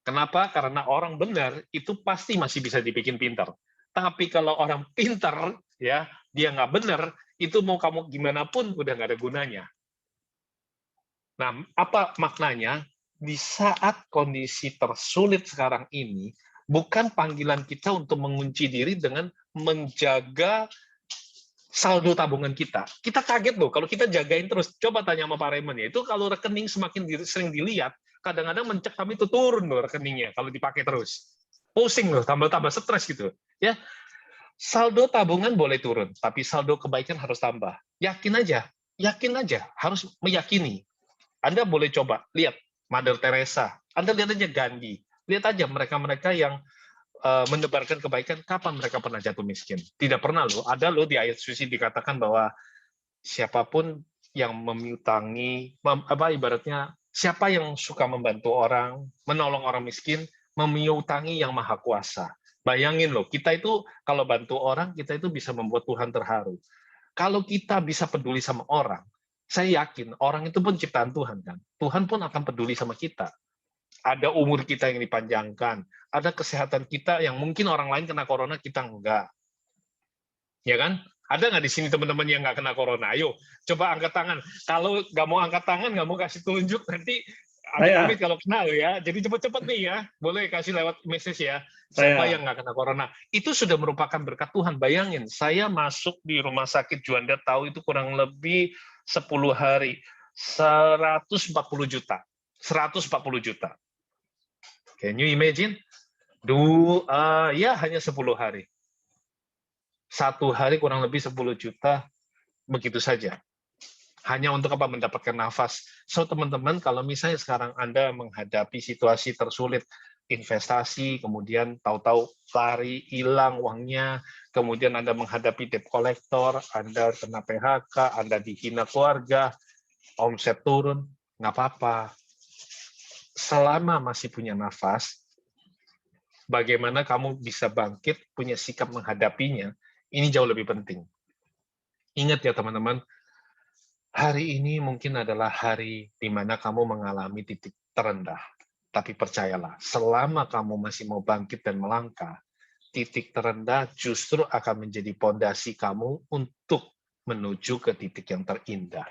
Kenapa? Karena orang benar itu pasti masih bisa dibikin pintar. Tapi kalau orang pintar, ya dia nggak benar, itu mau kamu gimana pun udah nggak ada gunanya. Nah, apa maknanya? Di saat kondisi tersulit sekarang ini, bukan panggilan kita untuk mengunci diri dengan menjaga saldo tabungan kita. Kita kaget loh, kalau kita jagain terus. Coba tanya sama Pak Raymond ya, itu kalau rekening semakin sering dilihat, kadang-kadang mencek kami itu turun loh rekeningnya kalau dipakai terus. Pusing loh, tambah-tambah stres gitu. Ya, saldo tabungan boleh turun, tapi saldo kebaikan harus tambah. Yakin aja, harus meyakini. Anda boleh coba, lihat Mother Teresa, Anda lihat aja Gandhi, lihat aja mereka-mereka yang menebarkan kebaikan, kapan mereka pernah jatuh miskin? Tidak pernah loh. Ada loh di ayat suci dikatakan bahwa siapapun yang memiutangi, ibaratnya siapa yang suka membantu orang, menolong orang miskin, memiutangi yang maha kuasa. Bayangin loh, kita itu kalau bantu orang, kita itu bisa membuat Tuhan terharu. Kalau kita bisa peduli sama orang, saya yakin orang itu pun ciptaan Tuhan kan. Tuhan pun akan peduli sama kita. Ada umur kita yang dipanjangkan, ada kesehatan kita yang mungkin orang lain kena corona, kita enggak. Ya kan? Ada nggak di sini teman-teman yang nggak kena corona? Ayo, coba angkat tangan. Kalau nggak mau angkat tangan, nggak mau kasih tunjuk, nanti amit-amit kalau kena ya. Jadi cepet-cepet nih ya. Boleh kasih lewat message ya. Siapa yang nggak kena corona? Itu sudah merupakan berkat Tuhan. Bayangin, saya masuk di rumah sakit Juanda tahu itu kurang lebih 10 hari. 140 juta. 140 juta. Can you imagine? Ya hanya 10 hari. 1 hari kurang lebih 10 juta, begitu saja. Hanya untuk apa? Mendapatkan nafas. So, teman-teman, kalau misalnya sekarang Anda menghadapi situasi tersulit, investasi, kemudian tahu-tahu lari, hilang uangnya, kemudian Anda menghadapi debt collector, Anda kena PHK, Anda dihina keluarga, omset turun, nggak apa-apa. Selama masih punya nafas, bagaimana kamu bisa bangkit, punya sikap menghadapinya, ini jauh lebih penting. Ingat ya teman-teman, hari ini mungkin adalah hari di mana kamu mengalami titik terendah. Tapi percayalah, selama kamu masih mau bangkit dan melangkah, titik terendah justru akan menjadi pondasi kamu untuk menuju ke titik yang terindah.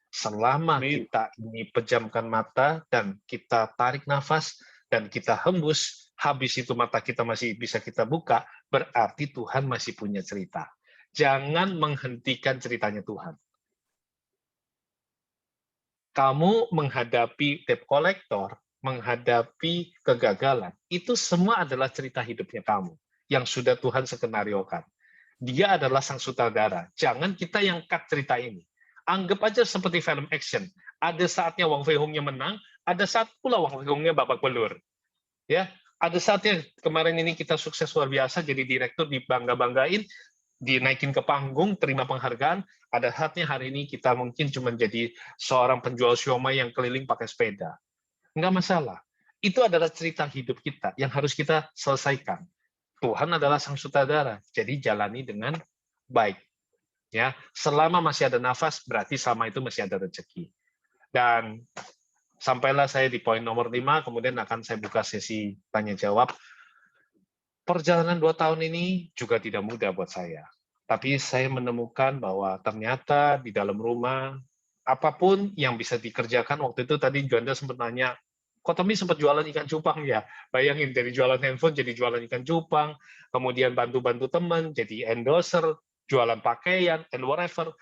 Selama kita ini pejamkan mata dan kita tarik nafas dan kita hembus, habis itu mata kita masih bisa kita buka, berarti Tuhan masih punya cerita. Jangan menghentikan ceritanya Tuhan. Kamu menghadapi debt collector, menghadapi kegagalan, itu semua adalah cerita hidupnya kamu yang sudah Tuhan skenariokan. Dia adalah sang sutradara. Jangan kita yang cut cerita ini. Anggap aja seperti film action. Ada saatnya Wang Fei Hung-nya menang, ada saat pula Wang Fei Hung-nya babak belur. Ya, ada saatnya kemarin ini kita sukses luar biasa jadi direktur dibangga-banggain, dinaikin ke panggung, terima penghargaan, ada saatnya hari ini kita mungkin cuma jadi seorang penjual siomay yang keliling pakai sepeda. Nggak masalah. Itu adalah cerita hidup kita yang harus kita selesaikan. Tuhan adalah sang sutradara, jadi jalani dengan baik. Ya, selama masih ada nafas, berarti selama itu masih ada rezeki. Dan sampailah saya di poin nomor 5, kemudian akan saya buka sesi tanya-jawab. Perjalanan 2 tahun ini juga tidak mudah buat saya. Tapi saya menemukan bahwa ternyata di dalam rumah, apapun yang bisa dikerjakan, waktu itu tadi Juanda sempat nanya, kok Tommy sempat jualan ikan cupang ya? Bayangin, dari jualan handphone jadi jualan ikan cupang, kemudian bantu-bantu teman, jadi endorser, jualan pakaian, and whatever.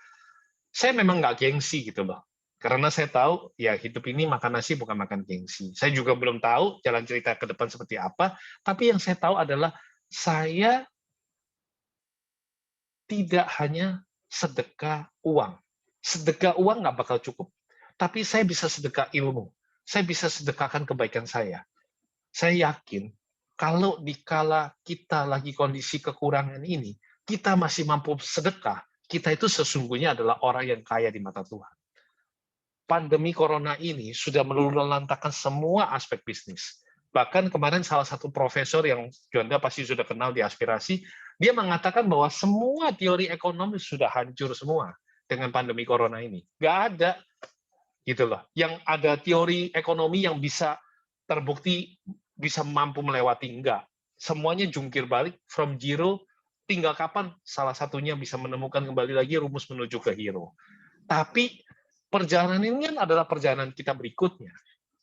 Saya memang nggak gengsi gitu loh. Karena saya tahu, ya hidup ini makan nasi bukan makan gengsi. Saya juga belum tahu jalan cerita ke depan seperti apa, tapi yang saya tahu adalah saya tidak hanya sedekah uang. Sedekah uang nggak bakal cukup. Tapi saya bisa sedekah ilmu. Saya bisa sedekahkan kebaikan saya. Saya yakin, kalau dikala kita lagi kondisi kekurangan ini, kita masih mampu sedekah, kita itu sesungguhnya adalah orang yang kaya di mata Tuhan. Pandemi corona ini sudah meluluhlantahkan semua aspek bisnis. Bahkan kemarin salah satu profesor yang Juanda pasti sudah kenal di Aspirasi, dia mengatakan bahwa semua teori ekonomi sudah hancur semua dengan pandemi corona ini. Nggak ada, gitu loh. Yang ada teori ekonomi yang bisa terbukti bisa mampu melewati, enggak. Semuanya jungkir balik, from zero, tinggal kapan salah satunya bisa menemukan kembali lagi rumus menuju ke hero. Tapi perjalanan ini kan adalah perjalanan kita berikutnya.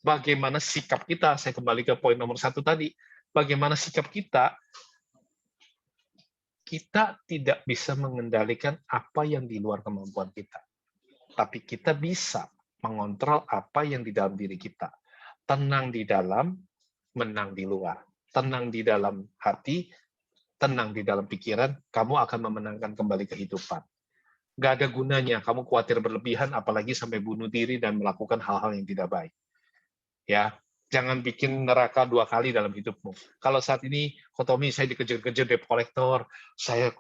Bagaimana sikap kita, saya kembali ke poin nomor 1 tadi, bagaimana sikap kita tidak bisa mengendalikan apa yang di luar kemampuan kita. Tapi kita bisa mengontrol apa yang di dalam diri kita. Tenang di dalam, menang di luar. Tenang di dalam hati, tenang di dalam pikiran, kamu akan memenangkan kembali kehidupan. Nggak ada gunanya kamu khawatir berlebihan, apalagi sampai bunuh diri dan melakukan hal-hal yang tidak baik. Ya, jangan bikin neraka 2 kali dalam hidupmu. Kalau saat ini, Tommy, saya dikejar-kejar debt collector,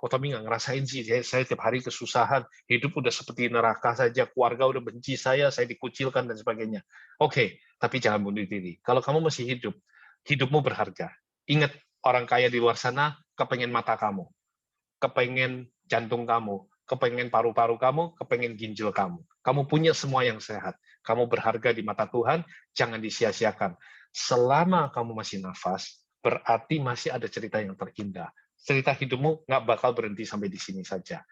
Tommy nggak ngerasain sih, saya tiap hari kesusahan, hidup udah seperti neraka saja, keluarga udah benci saya dikucilkan dan sebagainya. Oke, tapi jangan bunuh diri. Kalau kamu masih hidup, hidupmu berharga. Ingat, orang kaya di luar sana kepengen mata kamu, kepengen jantung kamu, kepengen paru-paru kamu, kepengen ginjal kamu. Kamu punya semua yang sehat. Kamu berharga di mata Tuhan, jangan disia-siakan. Selama kamu masih nafas, berarti masih ada cerita yang terindah. Cerita hidupmu nggak bakal berhenti sampai di sini saja.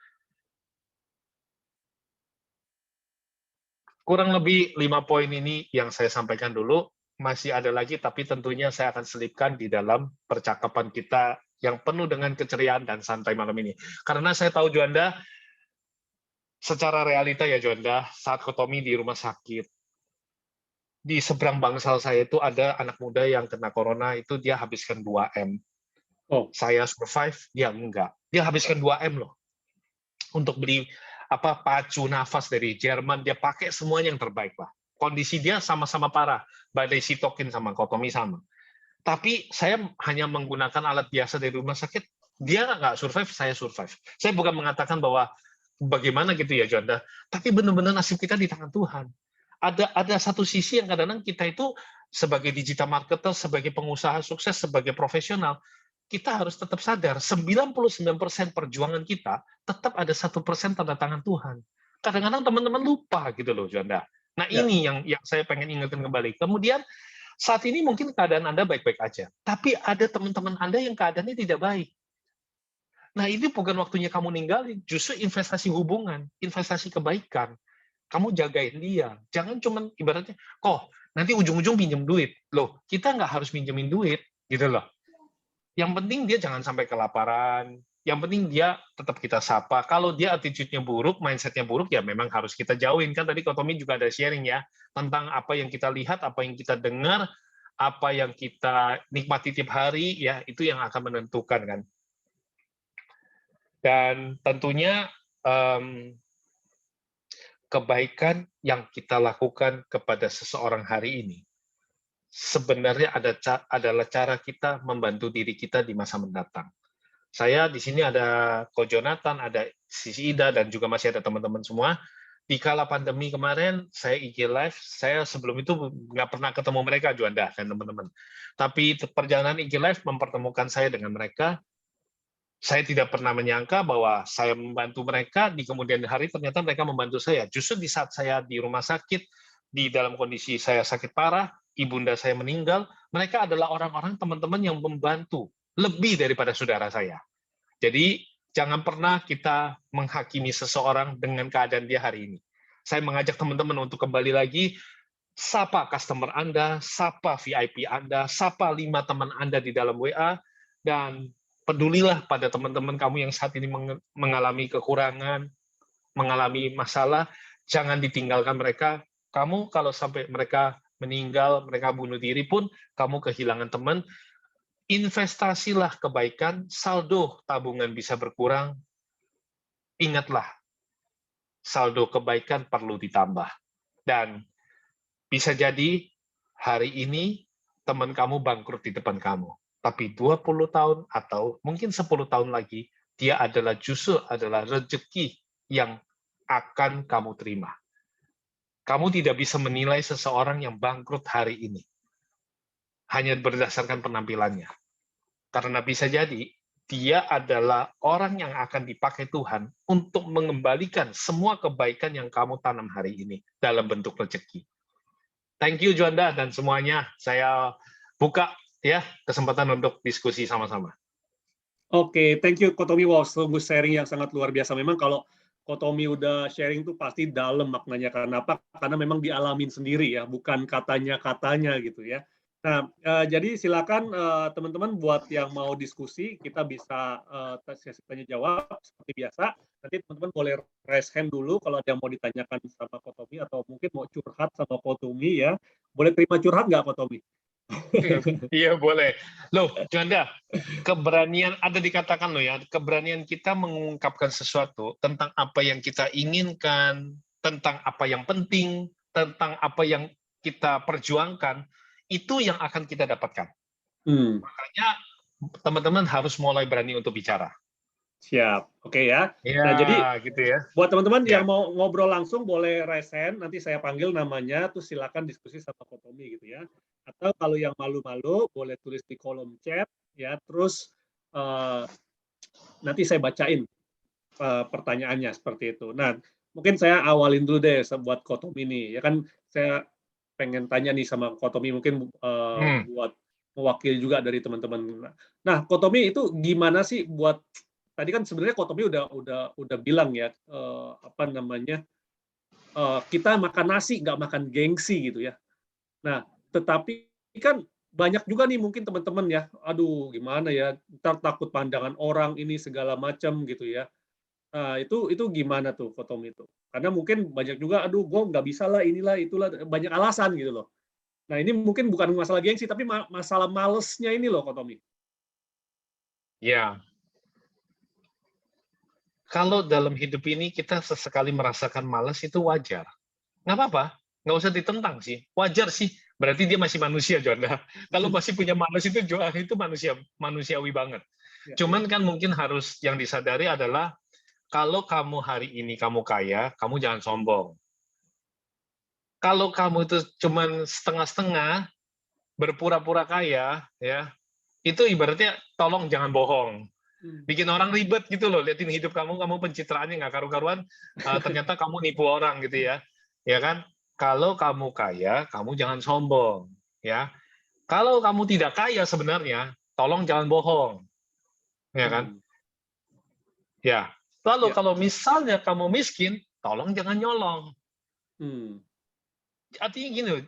Kurang lebih 5 poin ini yang saya sampaikan dulu. Masih ada lagi, tapi tentunya saya akan selipkan di dalam percakapan kita yang penuh dengan keceriaan dan santai malam ini. Karena saya tahu Juanda, secara realita ya Juanda, saat Tommy di rumah sakit, di seberang bangsal saya itu ada anak muda yang kena corona, itu dia habiskan 2M. Oh. Saya survive, dia enggak. Dia habiskan 2M loh. Untuk beli pacu nafas dari Jerman, dia pakai semuanya yang terbaik lah. Kondisi dia sama-sama parah, badai sitokin sama Tommy sama. Tapi saya hanya menggunakan alat biasa dari rumah sakit, dia nggak survive, saya survive. Saya bukan mengatakan bahwa bagaimana gitu ya Juanda, tapi benar-benar nasib kita di tangan Tuhan. Ada satu sisi yang kadang-kadang kita itu sebagai digital marketer, sebagai pengusaha sukses, sebagai profesional, kita harus tetap sadar 99% perjuangan kita tetap ada 1% tanda tangan Tuhan. Kadang-kadang teman-teman lupa gitu loh Juanda. Nah ini yang saya pengen ingatkan kembali. Kemudian saat ini mungkin keadaan Anda baik-baik aja, tapi ada teman-teman Anda yang keadaannya tidak baik. Nah, ini bukan waktunya kamu ninggalin, justru investasi hubungan, investasi kebaikan. Kamu jagain dia. Jangan cuma ibaratnya, nanti ujung-ujung pinjam duit. Loh, kita nggak harus pinjemin duit, gitu loh. Yang penting dia jangan sampai kelaparan, yang penting dia tetap kita sapa. Kalau dia attitude-nya buruk, mindset-nya buruk, ya memang harus kita jauhin. Kan tadi Tommy juga ada sharing ya, tentang apa yang kita lihat, apa yang kita dengar, apa yang kita nikmati tiap hari, ya itu yang akan menentukan kan. Dan tentunya kebaikan yang kita lakukan kepada seseorang hari ini sebenarnya adalah cara kita membantu diri kita di masa mendatang. Saya di sini ada Ko Jonathan, ada Sisi Ida, dan juga masih ada teman-teman semua. Di kala pandemi kemarin, saya IG Live, saya sebelum itu nggak pernah ketemu mereka, Juanda, dan teman-teman. Tapi perjalanan IG Live mempertemukan saya dengan mereka. Saya tidak pernah menyangka bahwa saya membantu mereka, di kemudian hari ternyata mereka membantu saya. Justru di saat saya di rumah sakit, di dalam kondisi saya sakit parah, ibunda saya meninggal, mereka adalah orang-orang teman-teman yang membantu lebih daripada saudara saya. Jadi jangan pernah kita menghakimi seseorang dengan keadaan dia hari ini. Saya mengajak teman-teman untuk kembali lagi, sapa customer Anda, sapa VIP Anda, sapa 5 teman Anda di dalam WA, dan pedulilah pada teman-teman kamu yang saat ini mengalami kekurangan, mengalami masalah, jangan ditinggalkan mereka. Kamu kalau sampai mereka meninggal, mereka bunuh diri pun, kamu kehilangan teman, investasilah kebaikan, saldo tabungan bisa berkurang, ingatlah, saldo kebaikan perlu ditambah. Dan bisa jadi hari ini teman kamu bangkrut di depan kamu. Tapi 20 tahun atau mungkin 10 tahun lagi, dia adalah justru adalah rezeki yang akan kamu terima. Kamu tidak bisa menilai seseorang yang bangkrut hari ini hanya berdasarkan penampilannya. Karena bisa jadi dia adalah orang yang akan dipakai Tuhan untuk mengembalikan semua kebaikan yang kamu tanam hari ini dalam bentuk rezeki. Thank you Juanda dan semuanya. Saya buka ya kesempatan untuk diskusi sama-sama. Oke, thank you Kotomi. Wow, sungguh sharing yang sangat luar biasa. Memang kalau Kotomi udah sharing tuh pasti dalam maknanya. Kenapa? Karena memang dialamin sendiri ya, bukan katanya-katanya gitu ya. Nah, jadi silakan teman-teman buat yang mau diskusi, kita bisa sesi tanya jawab seperti biasa. Nanti teman-teman boleh raise hand dulu kalau ada yang mau ditanyakan sama Kotomi atau mungkin mau curhat sama Kotomi ya. Boleh terima curhat nggak Kotomi? Iya boleh. Loh, Juanda, keberanian ada dikatakan loh ya, keberanian kita mengungkapkan sesuatu tentang apa yang kita inginkan, tentang apa yang penting, tentang apa yang kita perjuangkan, itu yang akan kita dapatkan. Makanya teman-teman harus mulai berani untuk bicara. Siap, oke ya. Ya, Nah, jadi gitu ya. buat teman-teman Ya. yang mau ngobrol langsung boleh raise hand, nanti saya panggil namanya, terus silakan diskusi sama Kotomi gitu ya. Atau kalau yang malu-malu boleh tulis di kolom chat ya, terus nanti saya bacain pertanyaannya seperti itu. Nah, mungkin saya awalin dulu deh buat Kotomi nih. Ya kan saya pengen tanya nih sama Kotomi mungkin buat mewakili juga dari teman-teman. Nah, Kotomi itu gimana sih buat tadi kan sebenarnya Kotomi udah bilang ya apa namanya kita makan nasi nggak makan gengsi gitu ya. Nah, tetapi kan banyak juga nih mungkin teman-teman ya, aduh gimana ya, ntar takut pandangan orang ini segala macam gitu ya. Nah, itu gimana tuh Kotomi itu? Karena mungkin banyak juga, aduh gue nggak bisa lah, inilah, itulah, banyak alasan gitu loh. Nah, ini mungkin bukan masalah gengsi, tapi masalah malesnya ini loh Kotomi. Ya. Kalau dalam hidup ini kita sesekali merasakan malas itu wajar. Nggak apa-apa, nggak usah ditentang sih. Wajar sih, berarti dia masih manusia, Jonda. Kalau masih punya malas itu manusiawi banget. Cuman kan mungkin harus yang disadari adalah kalau kamu hari ini kamu kaya, kamu jangan sombong. Kalau kamu itu cuman setengah-setengah, berpura-pura kaya, ya itu ibaratnya tolong jangan bohong. Bikin orang ribet gitu loh, liatin hidup kamu pencitraannya nggak karu-karuan, ternyata kamu nipu orang gitu ya. Ya kan? Kalau kamu kaya, kamu jangan sombong, ya. Kalau kamu tidak kaya sebenarnya, tolong jangan bohong. Ya kan? Ya. Lalu kalau misalnya kamu miskin, tolong jangan nyolong. Artinya gini loh,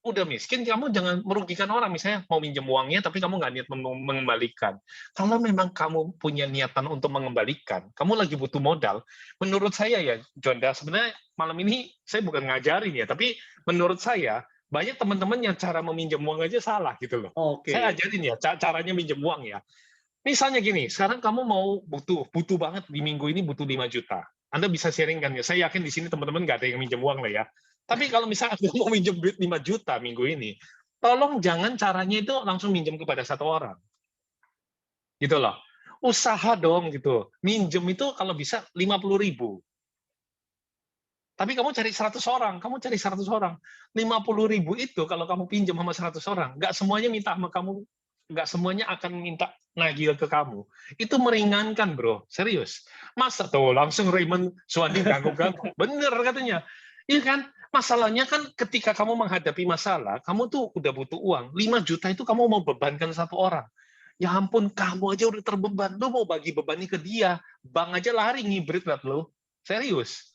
udah miskin, kamu jangan merugikan orang. Misalnya mau minjem uangnya, tapi kamu nggak niat mengembalikan. Kalau memang kamu punya niatan untuk mengembalikan, kamu lagi butuh modal, menurut saya ya, Jonda, sebenarnya malam ini saya bukan ngajarin ya, tapi menurut saya, banyak teman-teman yang cara meminjam uang aja salah gitu loh. Saya ajarin ya, caranya minjem uang ya. Misalnya gini, sekarang kamu mau butuh banget di minggu ini butuh 5 juta. Anda bisa sharing kan ya, saya yakin di sini teman-teman nggak ada yang minjem uang lah ya. Tapi kalau misalnya Anda mau minjem duit 5 juta minggu ini, tolong jangan caranya itu langsung minjem kepada satu orang. Gitu loh. usaha dong gitu. Minjem itu kalau bisa 50.000. Tapi kamu cari 100 orang, 50.000 itu kalau kamu pinjam sama 100 orang, nggak semuanya minta sama kamu, nggak semuanya akan minta nagih ke kamu. Itu meringankan, bro, serius. Masa tuh langsung Raymond Suwandi ganggu-ganggu, bener katanya. Iya kan? Masalahnya kan ketika kamu menghadapi masalah, kamu tuh udah butuh uang. 5 juta itu kamu mau bebankan satu orang. Ya ampun, kamu aja udah terbeban, lu mau bagi bebannya ke dia. Bang aja lari ngibrit liat lu. Serius.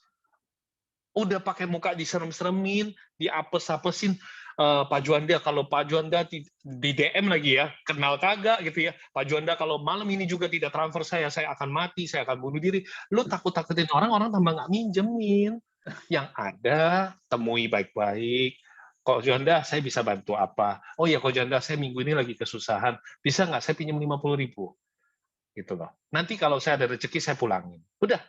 Udah pakai muka diserem-seremin, diapes-apesin, Pak Juanda, kalau Pak Juanda di DM lagi ya, kenal kagak gitu ya, Pak Juanda kalau malam ini juga tidak transfer saya akan mati, saya akan bunuh diri. Lu takut-takutin orang tambah nggak minjemin. Yang ada, temui baik-baik. Kok Juanda, saya bisa bantu apa? Oh ya, Kok Juanda, saya minggu ini lagi kesusahan. Bisa nggak saya pinjam 50.000? Gitu loh. Nanti kalau saya ada rezeki, saya pulangin. Udah,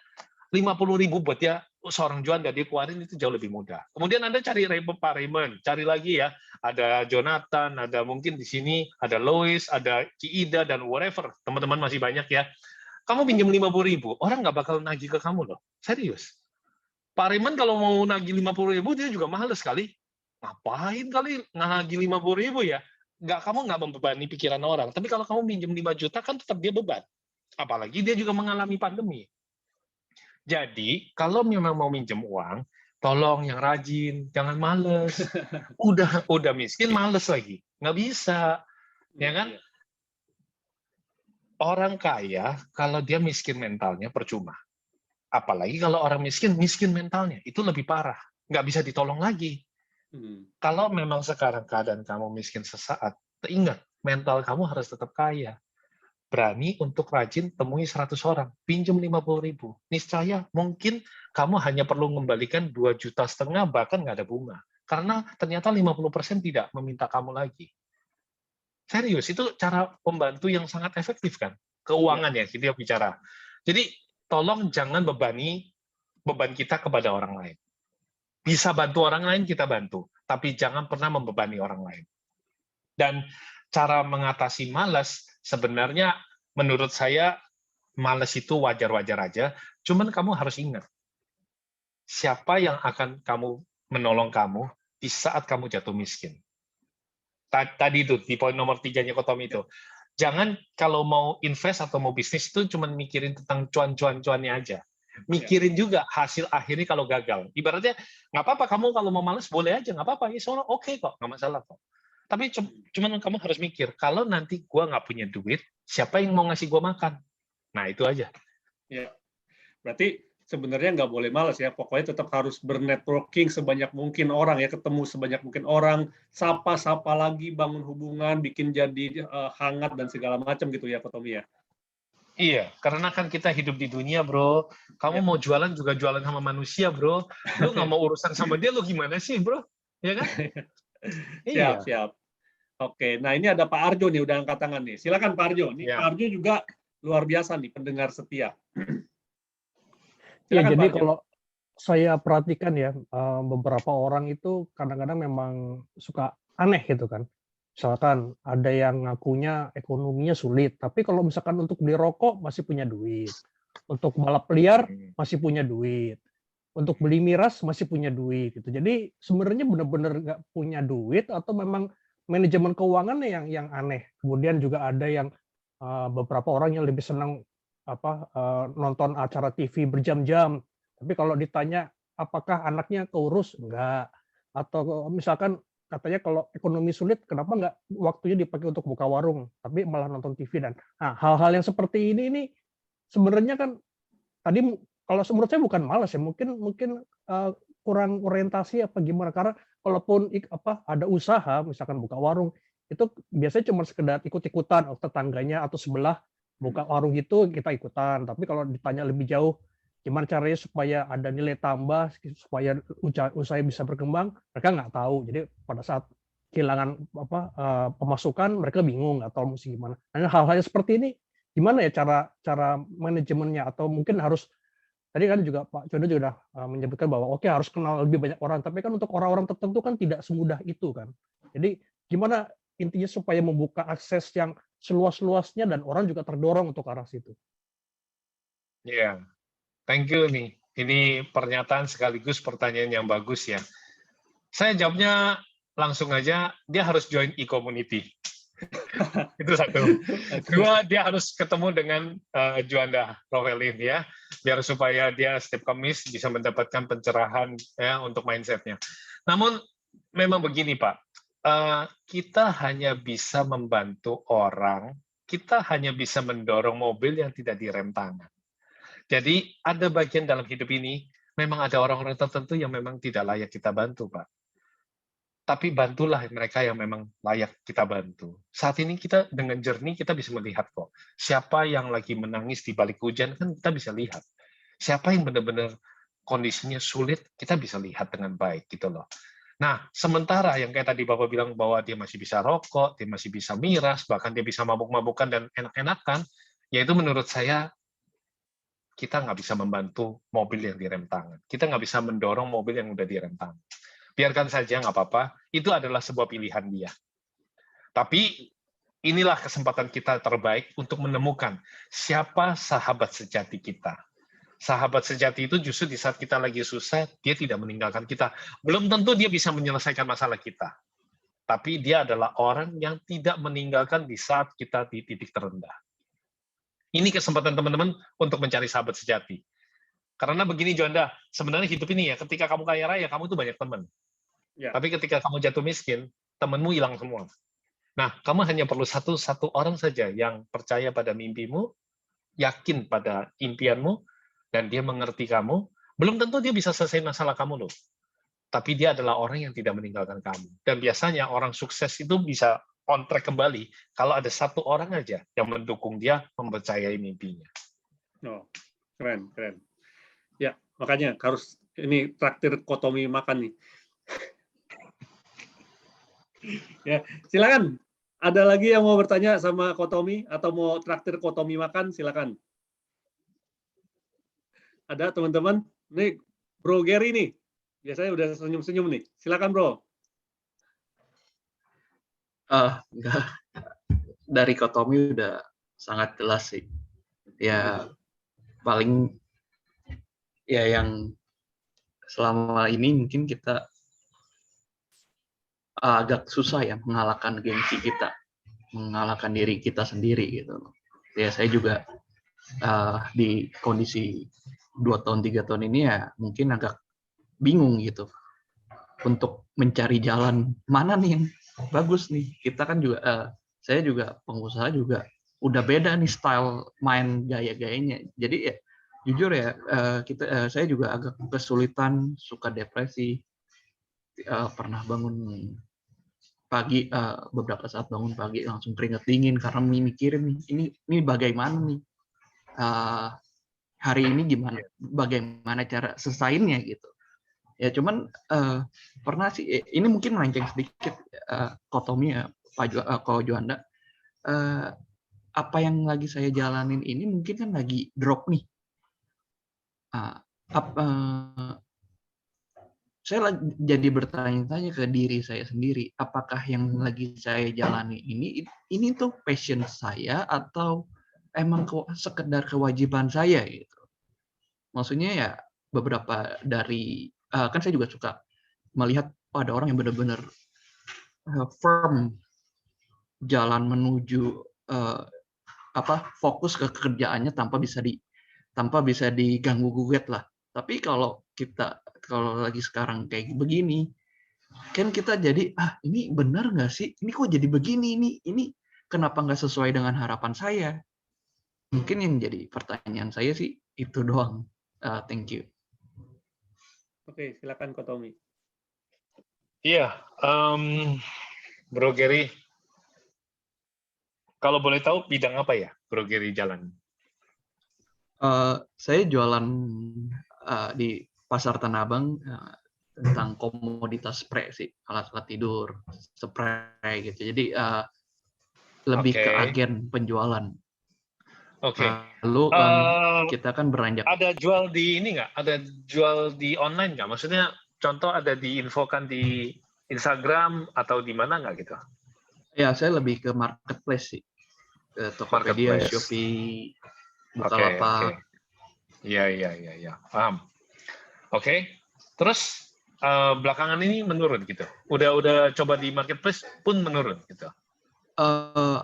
50.000 buat dia seorang Juanda dia keluarin itu jauh lebih mudah. Kemudian Anda cari Pak Raymond, cari lagi ya. Ada Jonathan, ada mungkin di sini ada Lois, ada Ciida dan whatever. Teman-teman masih banyak ya. Kamu pinjam 50.000, orang nggak bakal nagih ke kamu loh. Serius. Pak Raymond kalau mau nagih 50.000 dia juga males kali. Ngapain kali nagih 50.000 ya? Kamu nggak membebani pikiran orang. Tapi kalau kamu pinjam 5 juta kan tetap dia beban. Apalagi dia juga mengalami pandemi. Jadi, kalau memang mau minjem uang, tolong yang rajin, jangan males. Udah miskin, males lagi. Nggak bisa. Ya kan? Orang kaya, kalau dia miskin mentalnya, percuma. Apalagi kalau orang miskin mentalnya. Itu lebih parah. Nggak bisa ditolong lagi. Kalau memang sekarang keadaan kamu miskin sesaat, ingat, mental kamu harus tetap kaya. Berani untuk rajin temui 100 orang, pinjam 50.000. Niscaya mungkin kamu hanya perlu mengembalikan 2,5 juta, bahkan nggak ada bunga. Karena ternyata 50% tidak meminta kamu lagi. Serius, itu cara pembantu yang sangat efektif kan? Keuangan ya, kita bicara. Jadi, tolong jangan bebani beban kita kepada orang lain. Bisa bantu orang lain, kita bantu. Tapi jangan pernah membebani orang lain. Dan cara mengatasi malas, sebenarnya menurut saya malas itu wajar-wajar aja, cuman kamu harus ingat, siapa yang akan kamu menolong kamu di saat kamu jatuh miskin. Tadi itu, di poin nomor 3-nya Kotom itu. Jangan kalau mau invest atau mau bisnis itu cuma mikirin tentang cuan-cuan-cuannya aja. Mikirin juga hasil akhirnya kalau gagal. Ibaratnya, nggak apa-apa, kamu kalau mau malas boleh aja, nggak apa-apa, ya soalnya oke kok, nggak masalah kok. Tapi cuman kamu harus mikir, kalau nanti gue nggak punya duit, siapa yang mau ngasih gue makan? Nah, itu aja. Ya, berarti sebenarnya nggak boleh malas ya, pokoknya tetap harus bernetworking sebanyak mungkin orang ya, ketemu sebanyak mungkin orang, sapa-sapa lagi, bangun hubungan, bikin jadi hangat dan segala macam gitu ya, Pak Tommy ya? Iya, karena kan kita hidup di dunia, bro. Kamu mau jualan juga jualan sama manusia, bro. Lu nggak mau urusan sama dia, lu gimana sih, bro? Ya kan? Siap, Iya. siap. Oke, nah ini ada Pak Arjo nih, udah angkat tangan nih. Silakan Pak Arjo. Nih, Ya. Pak Arjo juga luar biasa nih, pendengar setia. Ya, Silakan, jadi Pak Arjo. kalau saya perhatikan ya, beberapa orang itu kadang-kadang memang suka aneh gitu kan. Misalkan ada yang ngakunya ekonominya sulit, tapi kalau misalkan untuk beli rokok masih punya duit. Untuk balap liar masih punya duit. Untuk beli miras masih punya duit gitu. Jadi sebenarnya benar-benar nggak punya duit atau memang manajemen keuangannya yang aneh. Kemudian juga ada yang beberapa orang yang lebih senang nonton acara TV berjam-jam. Tapi kalau ditanya apakah anaknya keurus, enggak. Atau misalkan katanya kalau ekonomi sulit, kenapa enggak waktunya dipakai untuk buka warung, tapi malah nonton TV dan hal-hal yang seperti ini sebenarnya kan tadi kalau menurut saya bukan malas ya, mungkin kurang orientasi apa gimana, karena kalaupun ada usaha misalkan buka warung itu biasanya cuma sekedar ikut-ikutan tetangganya atau sebelah buka warung itu kita ikutan, tapi kalau ditanya lebih jauh gimana caranya supaya ada nilai tambah supaya usaha bisa berkembang, mereka nggak tahu. Jadi pada saat kehilangan pemasukan mereka bingung atau mesti gimana. Nah, hal-hal seperti ini gimana ya cara manajemennya, atau mungkin harus tadi kan juga Pak Condo juga menyebutkan bahwa oke harus kenal lebih banyak orang, tapi kan untuk orang-orang tertentu kan tidak semudah itu kan. Jadi gimana intinya supaya membuka akses yang seluas-luasnya dan orang juga terdorong untuk ke arah situ. Iya, thank you nih. Ini pernyataan sekaligus pertanyaan yang bagus ya. Saya jawabnya langsung aja, dia harus join e-community. Itu satu. Dua, dia harus ketemu dengan Juanda Rovelin ya, biar supaya dia setiap Kamis bisa mendapatkan pencerahan ya untuk mindsetnya. Namun memang begini Pak, kita hanya bisa membantu orang, kita hanya bisa mendorong mobil yang tidak direm tangan. Jadi ada bagian dalam hidup ini, memang ada orang-orang tertentu yang memang tidak layak kita bantu, Pak. Tapi bantulah mereka yang memang layak kita bantu. Saat ini kita dengan jernih kita bisa melihat kok, siapa yang lagi menangis di balik hujan kan kita bisa lihat. Siapa yang benar-benar kondisinya sulit, kita bisa lihat dengan baik gitu loh. Nah, sementara yang kayak tadi Bapak bilang bahwa dia masih bisa rokok, dia masih bisa miras, bahkan dia bisa mabuk-mabukan dan enak-enakan, yaitu menurut saya kita nggak bisa membantu mobil yang direm tangan. Kita nggak bisa mendorong mobil yang udah direm tangan. Biarkan saja, nggak apa-apa. Itu adalah sebuah pilihan dia. Tapi inilah kesempatan kita terbaik untuk menemukan siapa sahabat sejati kita. Sahabat sejati itu justru di saat kita lagi susah, dia tidak meninggalkan kita. Belum tentu dia bisa menyelesaikan masalah kita. Tapi dia adalah orang yang tidak meninggalkan di saat kita di titik terendah. Ini kesempatan teman-teman untuk mencari sahabat sejati. Karena begini Juanda, sebenarnya hidup ini ya, ketika kamu kaya raya, kamu tuh banyak teman. Ya. Tapi ketika kamu jatuh miskin, temanmu hilang semua. Nah, kamu hanya perlu satu orang saja yang percaya pada mimpimu, yakin pada impianmu, dan dia mengerti kamu. Belum tentu dia bisa selesai masalah kamu loh. Tapi dia adalah orang yang tidak meninggalkan kamu. Dan biasanya orang sukses itu bisa on track kembali kalau ada satu orang aja yang mendukung dia mempercayai mimpinya. Oh, keren. Ya, makanya harus ini traktir Kotomi makan nih. Ya, silakan. Ada lagi yang mau bertanya sama Kotomi atau mau traktir Kotomi makan? Silakan. Ada teman-teman? Nih, Bro Gary nih. Biasanya udah senyum-senyum nih. Silakan, Bro. Enggak. Dari Kotomi udah sangat jelas sih. Ya, paling ya yang selama ini mungkin kita agak susah ya mengalahkan gengsi kita, mengalahkan diri kita sendiri gitu. Ya saya juga di kondisi 2 tahun 3 tahun ini ya mungkin agak bingung gitu untuk mencari jalan mana nih yang bagus nih. Kita kan juga saya juga pengusaha juga udah beda nih style main gaya-gayanya. Jadi ya jujur ya saya juga agak kesulitan, suka depresi. Pernah bangun pagi beberapa saat bangun pagi langsung keringat dingin karena mikirin nih ini bagaimana nih hari ini bagaimana cara selesainya gitu ya. Cuman pernah sih ini mungkin melenceng sedikit Kotomi ya Ko Juanda, apa yang lagi saya jalanin ini mungkin kan lagi drop nih. Saya jadi bertanya-tanya ke diri saya sendiri, apakah yang lagi saya jalani ini tuh passion saya atau emang sekedar kewajiban saya gitu. Maksudnya ya beberapa dari kan saya juga suka melihat ada orang yang benar-benar firm jalan menuju fokus ke kerjaannya tanpa bisa diganggu gugat lah. Tapi kalau lagi sekarang kayak begini, kan kita jadi ini benar nggak sih? Ini kok jadi begini? Ini kenapa nggak sesuai dengan harapan saya? Mungkin yang jadi pertanyaan saya sih itu doang. Thank you. Oke, silakan Kotomi. Iya, Bro Gary, kalau boleh tahu bidang apa ya Bro Gary jalan? Saya jualan di Pasar Tanah Abang tentang komoditas spray sih, alat-alat tidur, spray gitu. Jadi lebih ke agen penjualan. Oke. Lalu kita kan beranjak. Ada jual di ini nggak? Ada jual di online nggak? Maksudnya contoh ada diinfokan di Instagram atau di mana nggak gitu? Ya, saya lebih ke marketplace sih. Tokopedia, Marketplace. Shopee, Oke, Bukalapak. Iya, paham. Oke, terus belakangan ini menurun gitu. Udah coba di marketplace pun menurun gitu.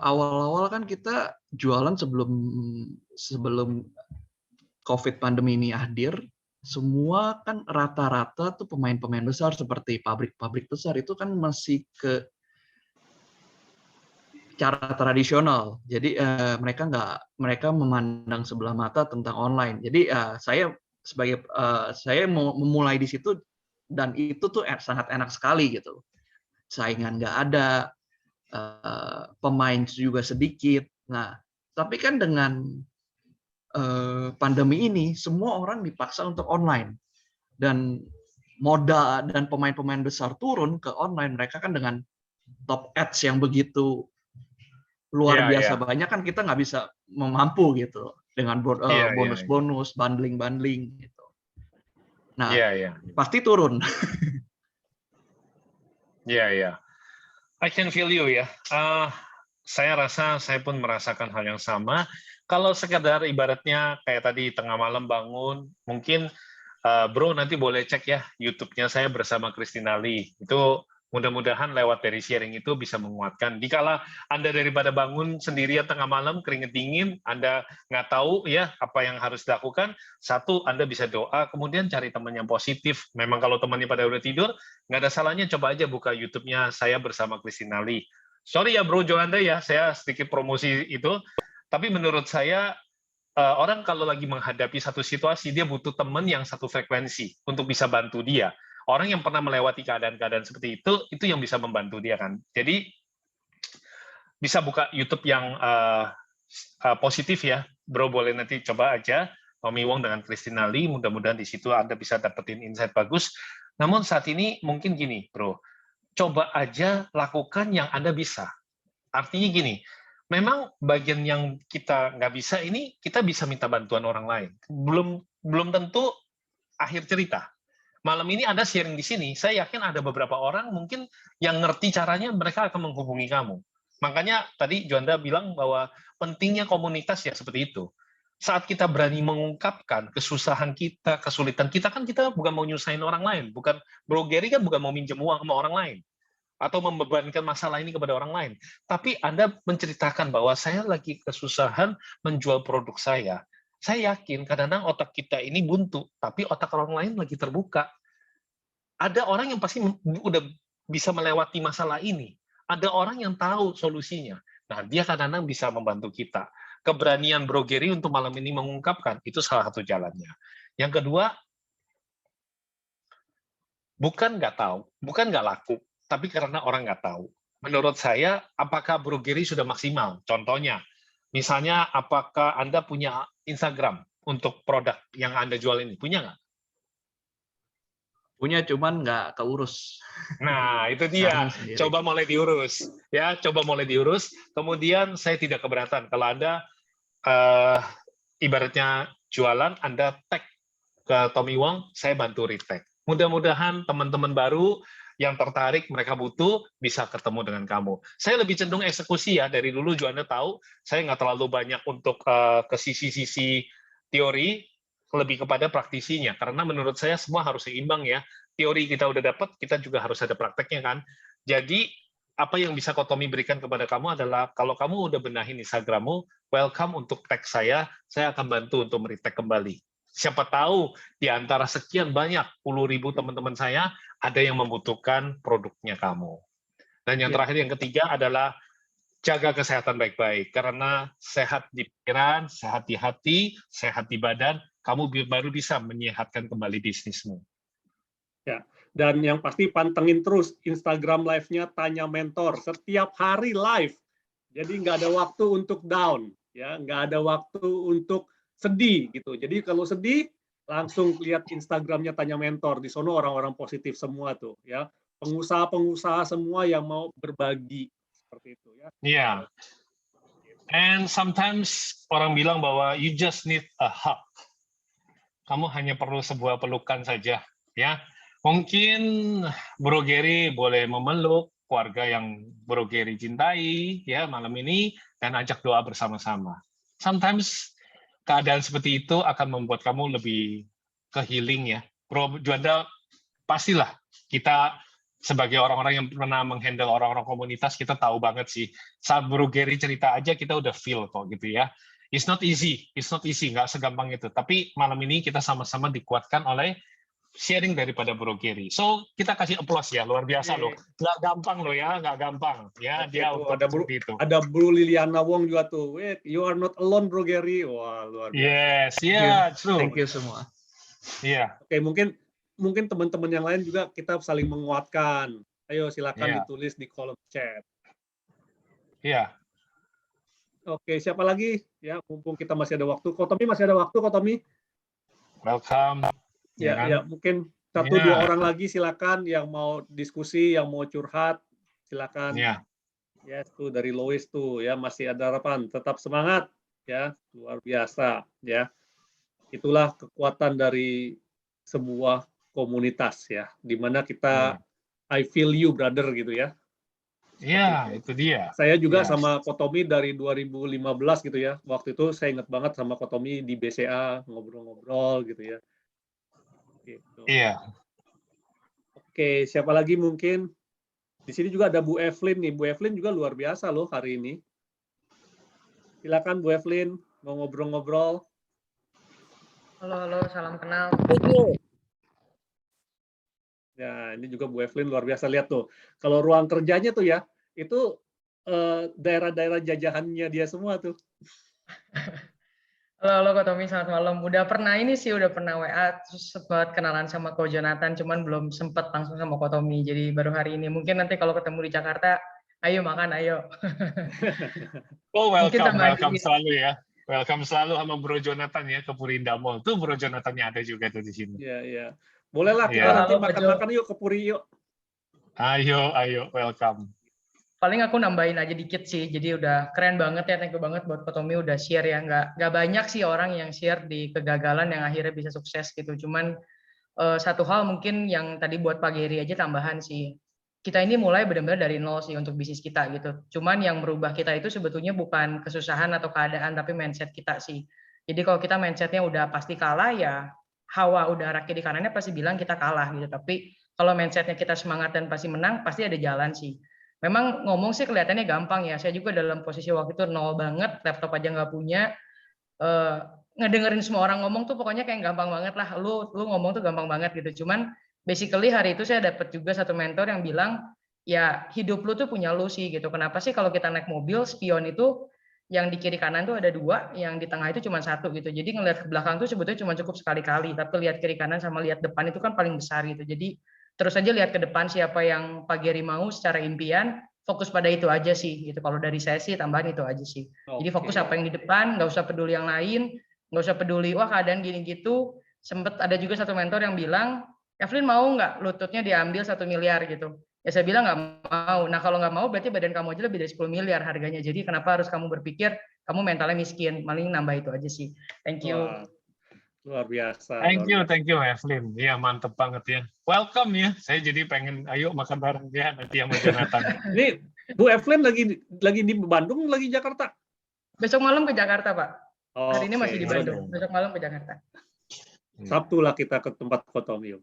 Awal-awal kan kita jualan sebelum COVID pandemi ini hadir, semua kan rata-rata tuh pemain-pemain besar seperti pabrik-pabrik besar itu kan masih ke cara tradisional. Jadi mereka memandang sebelah mata tentang online. Jadi saya mau memulai di situ dan itu tuh sangat enak sekali gitu. Saingan nggak ada, pemain juga sedikit. Nah, tapi kan dengan pandemi ini semua orang dipaksa untuk online dan modal dan pemain-pemain besar turun ke online. Mereka kan dengan top ads yang begitu luar biasa banyak kan kita nggak bisa mampu gitu dengan bonus-bonus, bundling gitu. Nah, pasti turun. Iya. I can feel you ya. Saya rasa saya pun merasakan hal yang sama. Kalau sekedar ibaratnya kayak tadi tengah malam bangun, mungkin bro nanti boleh cek ya YouTube-nya saya bersama Christina Lee. Itu mudah-mudahan lewat dari sharing itu bisa menguatkan. Dikala Anda daripada bangun sendirian tengah malam, keringet dingin, Anda nggak tahu ya apa yang harus dilakukan, satu, Anda bisa doa, kemudian cari teman yang positif. Memang kalau temannya pada udah tidur, nggak ada salahnya coba aja buka YouTube-nya saya bersama Christina Lee. Sorry ya bro Jolanda ya, saya sedikit promosi itu. Tapi menurut saya, orang kalau lagi menghadapi satu situasi, dia butuh teman yang satu frekuensi untuk bisa bantu dia. Orang yang pernah melewati keadaan-keadaan seperti itu yang bisa membantu dia kan. Jadi bisa buka YouTube yang positif ya, bro boleh nanti coba aja Tommy Wong dengan Christina Lee, mudah-mudahan di situ Anda bisa dapetin insight bagus. Namun saat ini mungkin gini bro, coba aja lakukan yang Anda bisa. Artinya gini, memang bagian yang kita nggak bisa ini, kita bisa minta bantuan orang lain. Belum tentu akhir cerita. Malam ini Anda sharing di sini, saya yakin ada beberapa orang mungkin yang ngerti caranya, mereka akan menghubungi kamu. Makanya tadi Juanda bilang bahwa pentingnya komunitas ya seperti itu. Saat kita berani mengungkapkan kesusahan kita, kesulitan kita, kan kita bukan mau nyusahin orang lain. Bukan, Bro Gary kan bukan mau minjem uang sama orang lain. Atau membebankan masalah ini kepada orang lain. Tapi Anda menceritakan bahwa saya lagi kesusahan menjual produk saya. Saya yakin kadang-kadang otak kita ini buntu, tapi otak orang lain lagi terbuka. Ada orang yang pasti udah bisa melewati masalah ini. Ada orang yang tahu solusinya. Nah, dia kadang-kadang bisa membantu kita. Keberanian Bro Gary untuk malam ini mengungkapkan, itu salah satu jalannya. Yang kedua, bukan nggak tahu, bukan nggak laku, tapi karena orang nggak tahu. Menurut saya, apakah Bro Gary sudah maksimal? Contohnya, misalnya apakah Anda punya Instagram untuk produk yang Anda jual ini? Punya nggak? Punya, cuman nggak keurus. Nah, itu dia. Coba mulai diurus. Ya, coba mulai diurus. Kemudian saya tidak keberatan kalau Anda ibaratnya jualan, Anda tag ke Tommy Wong, saya bantu retag. Mudah-mudahan teman-teman baru yang tertarik, mereka butuh, bisa ketemu dengan kamu. Saya lebih cenderung eksekusi ya, dari dulu juga Anda tahu, saya nggak terlalu banyak untuk ke sisi-sisi teori, lebih kepada praktisinya. Karena menurut saya semua harus seimbang ya. Teori kita udah dapat, kita juga harus ada prakteknya kan. Jadi, apa yang bisa Tommy berikan kepada kamu adalah, kalau kamu udah benahin Instagrammu, welcome untuk tag saya akan bantu untuk meretag kembali. Siapa tahu di antara sekian banyak puluh ribu teman-teman saya ada yang membutuhkan produknya kamu. Dan yang terakhir, yang ketiga adalah jaga kesehatan baik-baik. Karena sehat di pikiran, sehat di hati, sehat di badan, kamu baru bisa menyehatkan kembali bisnismu. Ya, dan yang pasti pantengin terus Instagram live-nya Tanya Mentor, setiap hari live. Jadi nggak ada waktu untuk down, ya, nggak ada waktu untuk sedih gitu. Jadi kalau sedih langsung lihat Instagramnya Tanya Mentor, di sono orang-orang positif semua tuh, ya, pengusaha-pengusaha semua yang mau berbagi seperti itu, ya. Yeah. And sometimes orang bilang bahwa you just need a hug. Kamu hanya perlu sebuah pelukan saja, ya. Mungkin Bro Gary boleh memeluk, keluarga yang Bro Gary cintai ya malam ini dan ajak doa bersama-sama. Sometimes keadaan seperti itu akan membuat kamu lebih ke healing ya. Bro Juanda, pastilah kita sebagai orang-orang yang pernah menghandle orang-orang komunitas, kita tahu banget sih. Saat Bro Gary cerita aja kita udah feel kok gitu ya. It's not easy, nggak segampang itu. Tapi malam ini kita sama-sama dikuatkan oleh sharing daripada Bro Gary. So kita kasih applause ya, luar biasa loh. Nggak gampang loh ya, nggak gampang. Ya dia untuk seperti itu. Ada Bro Liliana Wong juga tuh. Wait, you are not alone Bro Gary. Wah luar biasa. Yes, true. Thank you semua. Iya. Oke, mungkin teman-teman yang lain juga kita saling menguatkan. Ayo silakan ditulis di kolom chat. Iya. Oke, siapa lagi? Ya, mumpung kita masih ada waktu. Kotomi masih ada waktu, Kotomi? Welcome. Ya, mungkin 1-2 orang lagi silakan yang mau diskusi, yang mau curhat, silakan. Iya. Ya, tuh dari Lois tuh ya masih ada harapan. Tetap semangat ya, luar biasa ya. Itulah kekuatan dari sebuah komunitas ya, di mana kita I feel you brother gitu ya. Iya, itu dia. Saya juga sama Kotomi dari 2015 gitu ya. Waktu itu saya ingat banget sama Kotomi di BCA ngobrol-ngobrol gitu ya. Gitu. Iya. Oke, siapa lagi mungkin? Di sini juga ada Bu Evelyn nih. Bu Evelyn juga luar biasa loh hari ini. Silakan Bu Evelyn mau ngobrol-ngobrol. Halo, salam kenal. Ya, ini juga Bu Evelyn luar biasa. Lihat tuh, kalau ruang kerjanya tuh ya, itu daerah-daerah jajahannya dia semua tuh. Halo Kak Tommy, selamat malam. Udah pernah WA, terus sempat kenalan sama Ko Jonathan, cuman belum sempat langsung sama Ko Tommy. Jadi baru hari ini. Mungkin nanti kalau ketemu di Jakarta, ayo makan, ayo. Oh, welcome selalu ya. Welcome selalu sama Bro Jonathan ya ke Purinda Mall. Tuh Bro Jonathannya ada juga tuh di sini. Iya. Bolehlah kita nanti makan-makan yuk ke Puri yuk. Ayo, welcome. Paling aku nambahin aja dikit sih. Jadi udah keren banget ya, thank you banget buat Ko Tommy udah share ya. Nggak banyak sih orang yang share di kegagalan yang akhirnya bisa sukses gitu. Cuman satu hal mungkin yang tadi buat Pak Gary aja tambahan sih. Kita ini mulai benar-benar dari nol sih untuk bisnis kita gitu. Cuman yang merubah kita itu sebetulnya bukan kesusahan atau keadaan, tapi mindset kita sih. Jadi kalau kita mindsetnya udah pasti kalah ya, hawa udara kiri kanannya pasti bilang kita kalah gitu. Tapi kalau mindsetnya kita semangat dan pasti menang, pasti ada jalan sih. Memang ngomong sih kelihatannya gampang ya. Saya juga dalam posisi waktu itu nol banget, laptop aja nggak punya. Ngedengerin semua orang ngomong tuh pokoknya kayak gampang banget lah. Lu ngomong tuh gampang banget gitu. Cuman basically hari itu saya dapat juga satu mentor yang bilang, ya hidup lu tuh punya lu sih gitu. Kenapa sih kalau kita naik mobil, spion itu yang di kiri kanan tuh ada 2, yang di tengah itu cuma 1 gitu. Jadi ngelihat ke belakang tuh sebetulnya cuma cukup sekali-kali, tapi lihat kiri kanan sama lihat depan itu kan paling besar gitu. Jadi terus aja lihat ke depan siapa yang Pak Gary mau secara impian, fokus pada itu aja sih gitu. Kalau dari saya sih tambahan itu aja sih. Jadi fokus apa yang di depan, nggak usah peduli yang lain, nggak usah peduli wah keadaan gini gitu. Sempet ada juga satu mentor yang bilang, Evelyn mau nggak lututnya diambil 1 miliar gitu. Ya saya bilang nggak mau. Nah kalau nggak mau berarti badan kamu aja lebih dari 10 miliar harganya. Jadi kenapa harus kamu berpikir kamu mentalnya miskin? Paling nambah itu aja sih. Thank you. Wah, luar biasa. Thank you Evelyn. Iya mantep banget ya. Welcome ya. Saya jadi pengen ayo makan bareng ya nanti sama Jonathan. Ini Bu Evelyn lagi di Bandung, lagi Jakarta? Besok malam ke Jakarta Pak. Hari ini Oke. masih di Bandung. Besok malam ke Jakarta. Sabtu lah kita ke tempat Kotomi.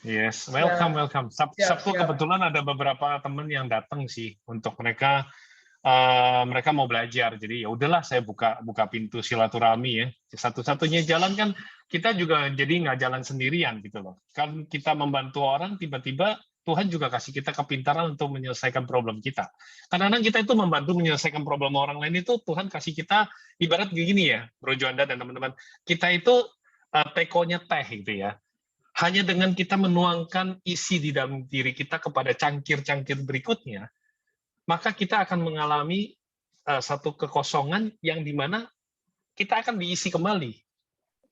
Yes, welcome. Sabtu kebetulan ada beberapa teman yang datang sih untuk mereka mau belajar. Jadi ya udahlah saya buka pintu silaturahmi ya. Satu-satunya jalan kan kita juga jadi nggak jalan sendirian gitu loh. Kan kita membantu orang tiba-tiba Tuhan juga kasih kita kepintaran untuk menyelesaikan problem kita. Kadang-kadang kita itu membantu menyelesaikan problem orang lain itu Tuhan kasih kita ibarat gini ya, Bro Juanda dan teman-teman. Kita itu tekonya teh gitu ya. Hanya dengan kita menuangkan isi di dalam diri kita kepada cangkir-cangkir berikutnya, maka kita akan mengalami satu kekosongan yang dimana kita akan diisi kembali,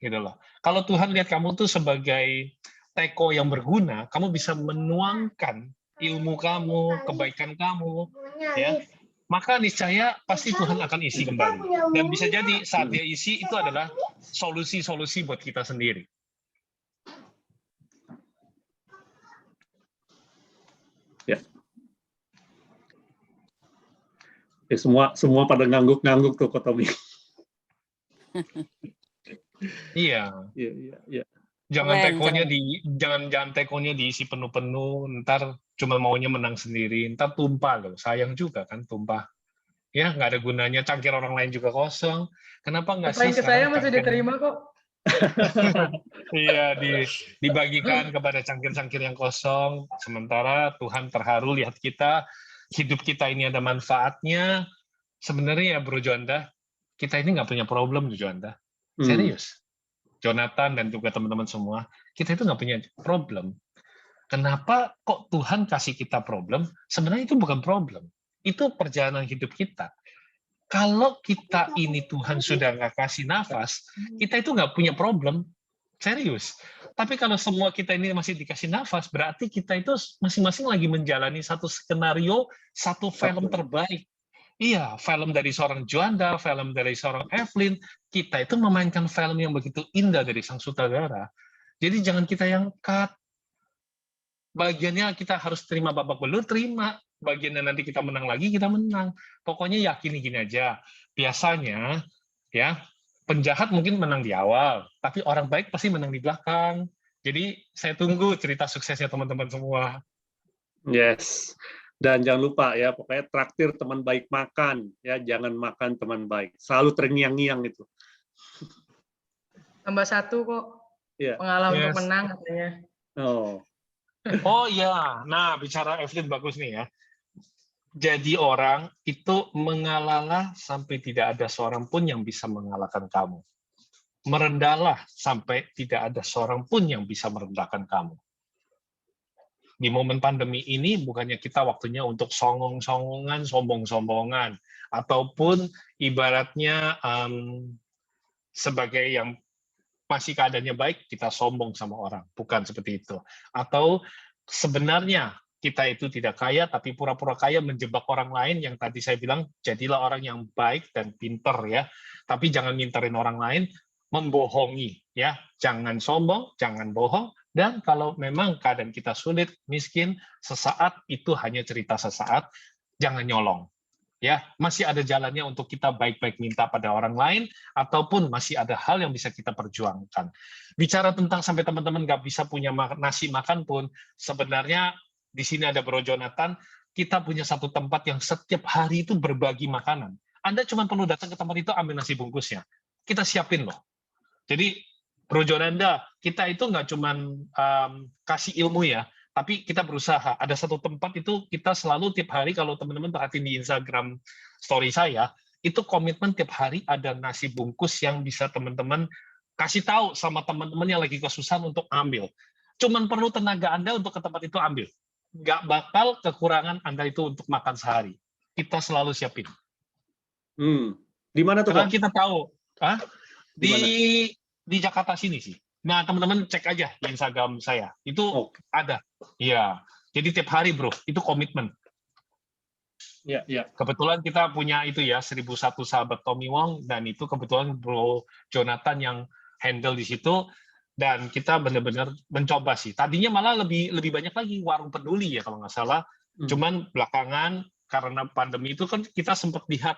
gitu loh. Kalau Tuhan lihat kamu tuh sebagai teko yang berguna, kamu bisa menuangkan ilmu kamu, kebaikan kamu, ya. Maka niscaya pasti Tuhan akan isi kembali. Dan bisa jadi saat dia isi itu adalah solusi-solusi buat kita sendiri. Ya. Ya, semua pada ngangguk-ngangguk tuh Kotomi. Iya. Iya, iya. Jangan Keren, tekonya keren. jangan tekonya diisi penuh-penuh, ntar cuma maunya menang sendiri, ntar tumpah loh. Sayang juga kan tumpah. Ya, nggak ada gunanya, cangkir orang lain juga kosong. Kenapa nggak sih Usahain ke saya sekarang masih cangkir? diterima kok. Iya, dibagikan kepada cangkir-cangkir yang kosong. Sementara Tuhan terharu lihat kita, hidup kita ini ada manfaatnya. Sebenarnya ya Bro Juanda, kita ini nggak punya problem Juanda. Serius. Jonathan dan juga teman-teman semua, kita itu nggak punya problem. Kenapa kok Tuhan kasih kita problem? Sebenarnya itu bukan problem. Itu perjalanan hidup kita. Kalau kita ini Tuhan sudah nggak kasih nafas, kita itu nggak punya problem. Serius. Tapi kalau semua kita ini masih dikasih nafas, berarti kita itu masing-masing lagi menjalani satu skenario, satu film terbaik. Iya, film dari seorang Juanda, film dari seorang Evelyn, kita itu memainkan film yang begitu indah dari sang sutradara. Jadi jangan kita yang cut. Bagiannya kita harus terima babak belur, terima. Bagiannya nanti kita menang lagi, kita menang. Pokoknya yakini gini aja. Biasanya, ya, penjahat mungkin menang di awal, tapi orang baik pasti menang di belakang. Jadi saya tunggu cerita suksesnya teman-teman semua. Yes. Dan jangan lupa ya, pokoknya traktir teman baik makan, ya jangan makan teman baik. Selalu terngiang-ngiang itu. Tambah satu kok. Iya. Mengalah untuk Yes. menang katanya. Oh, Oh iya, nah bicara Evelyn bagus nih ya. Jadi orang itu mengalahlah sampai tidak ada seorang pun yang bisa mengalahkan kamu. Merendahlah sampai tidak ada seorang pun yang bisa merendahkan kamu. Di momen pandemi ini bukannya kita waktunya untuk songong-songongan, sombong-sombongan, ataupun ibaratnya sebagai yang masih keadaannya baik, kita sombong sama orang. Bukan seperti itu. Atau sebenarnya kita itu tidak kaya, tapi pura-pura kaya menjebak orang lain, yang tadi saya bilang, jadilah orang yang baik dan pinter ya. Tapi jangan minterin orang lain, membohongi ya. Jangan sombong, jangan bohong, dan kalau memang keadaan kita sulit, miskin, sesaat itu hanya cerita sesaat, jangan nyolong. Ya, masih ada jalannya untuk kita baik-baik minta pada orang lain, ataupun masih ada hal yang bisa kita perjuangkan. Bicara tentang sampai teman-teman nggak bisa punya nasi makan pun, sebenarnya di sini ada Bro Jonathan, kita punya satu tempat yang setiap hari itu berbagi makanan. Anda cuma perlu datang ke tempat itu, ambil nasi bungkusnya. Kita siapin loh. Jadi, Bro Jonanda, kita itu nggak cuma kasih ilmu ya, tapi kita berusaha. Ada satu tempat itu kita selalu tiap hari, kalau teman-teman perhatiin di Instagram story saya, itu komitmen tiap hari ada nasi bungkus yang bisa teman-teman kasih tahu sama teman-teman yang lagi kesusahan untuk ambil. Cuman perlu tenaga Anda untuk ke tempat itu ambil. Nggak bakal kekurangan Anda itu untuk makan sehari. Kita selalu siapin. Di mana tuh? Karena kita tahu, di Jakarta sini sih. Nah, teman-teman cek aja di Instagram saya. Itu ada. Iya. Jadi tiap hari, Bro. Itu komitmen. Ya, ya. Kebetulan kita punya itu ya, 1001 sahabat Tommy Wong, dan itu kebetulan Bro Jonathan yang handle di situ, dan kita benar-benar mencoba sih. Tadinya malah lebih banyak lagi warung peduli ya kalau nggak salah. Cuman belakangan karena pandemi itu kan kita sempat lihat,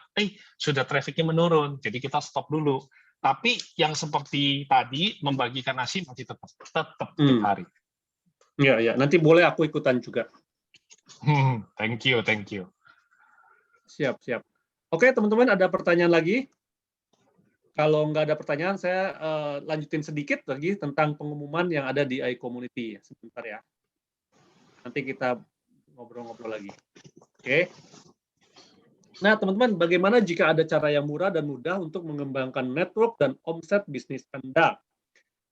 sudah trafficnya menurun, jadi kita stop dulu. Tapi yang seperti tadi membagikan nasi masih tetap tiap hari. Ya, ya. Nanti boleh aku ikutan juga. Thank you. Siap. Oke, teman-teman, ada pertanyaan lagi? Kalau nggak ada pertanyaan, saya lanjutin sedikit lagi tentang pengumuman yang ada di iCommunity. Sebentar ya. Nanti kita ngobrol-ngobrol lagi. Oke. Nah, teman-teman, bagaimana jika ada cara yang murah dan mudah untuk mengembangkan network dan omset bisnis Anda?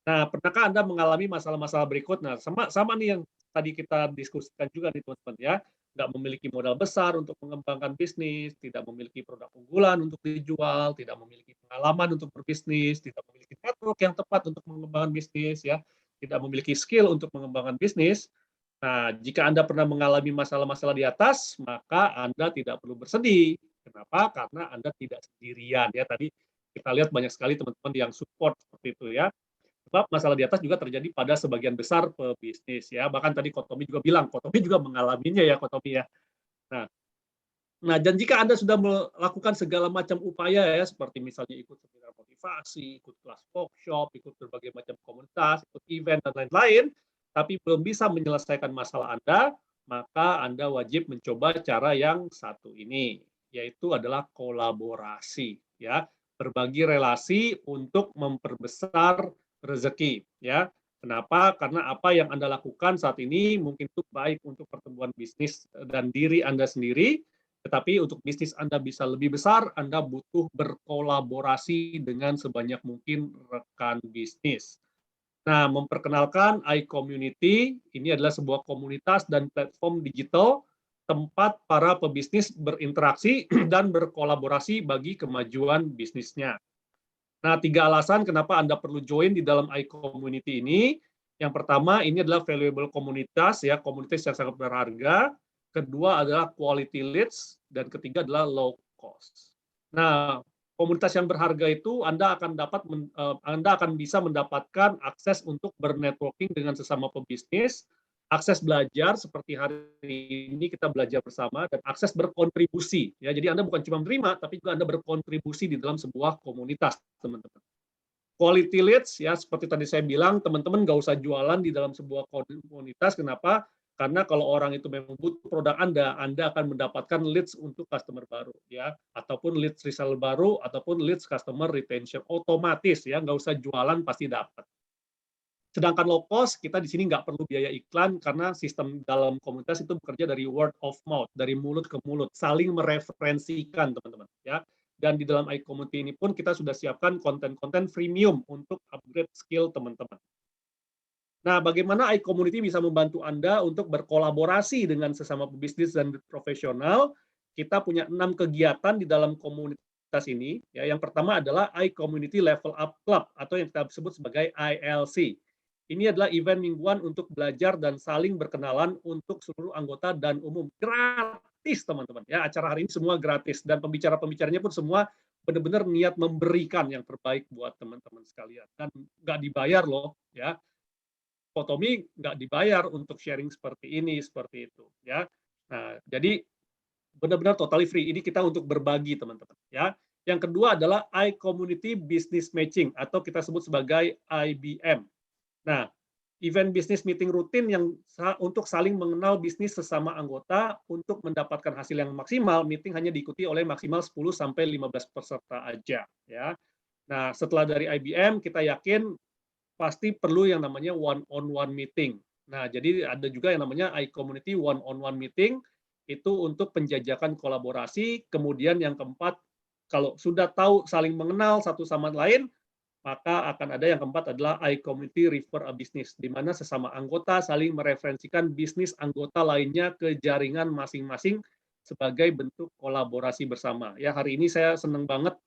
Nah, pernahkah Anda mengalami masalah-masalah berikut? Nah, sama nih yang tadi kita diskusikan juga nih, teman-teman ya. Nggak memiliki modal besar untuk mengembangkan bisnis, tidak memiliki produk unggulan untuk dijual, tidak memiliki pengalaman untuk berbisnis, tidak memiliki network yang tepat untuk mengembangkan bisnis, ya, tidak memiliki skill untuk mengembangkan bisnis. Nah, jika Anda pernah mengalami masalah-masalah di atas, maka Anda tidak perlu bersedih. Kenapa? Karena Anda tidak sendirian. Ya, tadi kita lihat banyak sekali teman-teman yang support seperti itu ya. Sebab masalah di atas juga terjadi pada sebagian besar pebisnis ya. Bahkan tadi Kotomi juga bilang, Kotomi juga mengalaminya ya, Kotomi ya. Nah, Nah, dan jika Anda sudah melakukan segala macam upaya ya, seperti misalnya ikut seminar motivasi, ikut kelas workshop, ikut berbagai macam komunitas, ikut event, dan lain-lain, tapi belum bisa menyelesaikan masalah Anda, maka Anda wajib mencoba cara yang satu ini, yaitu adalah kolaborasi. Ya, berbagi relasi untuk memperbesar rezeki. Ya, kenapa? Karena apa yang Anda lakukan saat ini mungkin itu baik untuk pertumbuhan bisnis dan diri Anda sendiri, tetapi untuk bisnis Anda bisa lebih besar, Anda butuh berkolaborasi dengan sebanyak mungkin rekan bisnis. Nah, memperkenalkan iCommunity, ini adalah sebuah komunitas dan platform digital tempat para pebisnis berinteraksi dan berkolaborasi bagi kemajuan bisnisnya. Nah, 3 alasan kenapa Anda perlu join di dalam iCommunity ini. Yang pertama, ini adalah valuable komunitas, ya, komunitas yang sangat berharga. Kedua adalah quality leads, dan ketiga adalah low cost. Nah, komunitas yang berharga itu Anda akan bisa mendapatkan akses untuk bernetworking dengan sesama pebisnis, akses belajar seperti hari ini kita belajar bersama, dan akses berkontribusi. Ya, jadi Anda bukan cuma menerima, tapi juga Anda berkontribusi di dalam sebuah komunitas, teman-teman. Quality leads, ya seperti tadi saya bilang, teman-teman nggak usah jualan di dalam sebuah komunitas. Kenapa? Karena kalau orang itu memang butuh produk Anda akan mendapatkan leads untuk customer baru, ya, ataupun leads reseller baru, ataupun leads customer retention otomatis, ya, nggak usah jualan pasti dapat. Sedangkan low cost, kita di sini nggak perlu biaya iklan karena sistem dalam komunitas itu bekerja dari word of mouth, dari mulut ke mulut, saling mereferensikan, teman-teman, ya. Dan di dalam iCommunity ini pun kita sudah siapkan konten-konten freemium untuk upgrade skill teman-teman. Nah, bagaimana iCommunity bisa membantu Anda untuk berkolaborasi dengan sesama pebisnis dan profesional? Kita punya 6 kegiatan di dalam komunitas ini. Ya, yang pertama adalah iCommunity Level Up Club atau yang kita sebut sebagai ILC. Ini adalah event mingguan untuk belajar dan saling berkenalan untuk seluruh anggota dan umum. Gratis, teman-teman. Ya, acara hari ini semua gratis dan pembicara-pembicaranya pun semua benar-benar niat memberikan yang terbaik buat teman-teman sekalian dan nggak dibayar loh, ya. Potomi nggak dibayar untuk sharing seperti ini, seperti itu, ya. Nah, jadi benar-benar totally free. Ini kita untuk berbagi, teman-teman, ya. Yang kedua adalah iCommunity Business Matching atau kita sebut sebagai IBM. Nah, event business meeting rutin yang untuk saling mengenal bisnis sesama anggota untuk mendapatkan hasil yang maksimal, meeting hanya diikuti oleh maksimal 10 sampai 15 peserta aja, ya. Nah, setelah dari IBM kita yakin pasti perlu yang namanya one-on-one meeting. Nah, jadi ada juga yang namanya iCommunity one-on-one meeting, itu untuk penjajakan kolaborasi. Kemudian yang keempat, kalau sudah tahu saling mengenal satu sama lain, maka akan ada yang keempat adalah iCommunity Refer a Business, di mana sesama anggota saling mereferensikan bisnis anggota lainnya ke jaringan masing-masing sebagai bentuk kolaborasi bersama. Ya, hari ini saya senang banget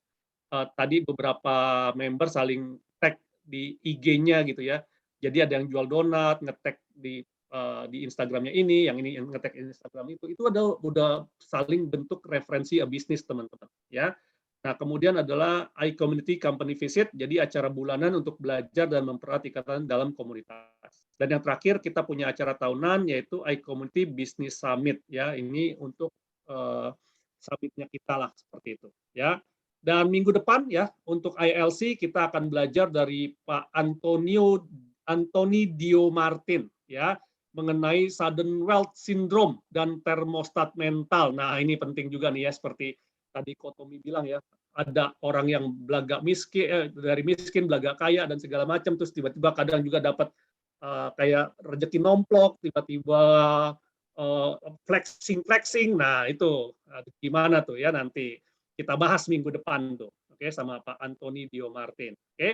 tadi beberapa member saling tag di IG-nya gitu ya. Jadi ada yang jual donat, nge-tag di Instagramnya ini, yang nge-tag Instagram itu udah saling bentuk referensi bisnis, teman-teman, ya. Nah, kemudian adalah iCommunity Company Visit, jadi acara bulanan untuk belajar dan mempererat ikatan dalam komunitas. Dan yang terakhir kita punya acara tahunan yaitu iCommunity Business Summit, ya. Ini untuk summitnya kita lah seperti itu, ya. Dan minggu depan ya untuk ILC kita akan belajar dari Pak Anthony Dio Martin, ya, mengenai sudden wealth syndrome dan termostat mental. Nah, ini penting juga nih ya, seperti tadi Kotomi bilang ya, ada orang yang belaga miskin, dari miskin belaga kaya dan segala macam, terus tiba-tiba kadang juga dapat kayak rezeki nomplok, tiba-tiba flexing. Nah, itu gimana tuh ya, nanti kita bahas minggu depan tuh, oke, sama Pak Anthony Dio Martin, oke.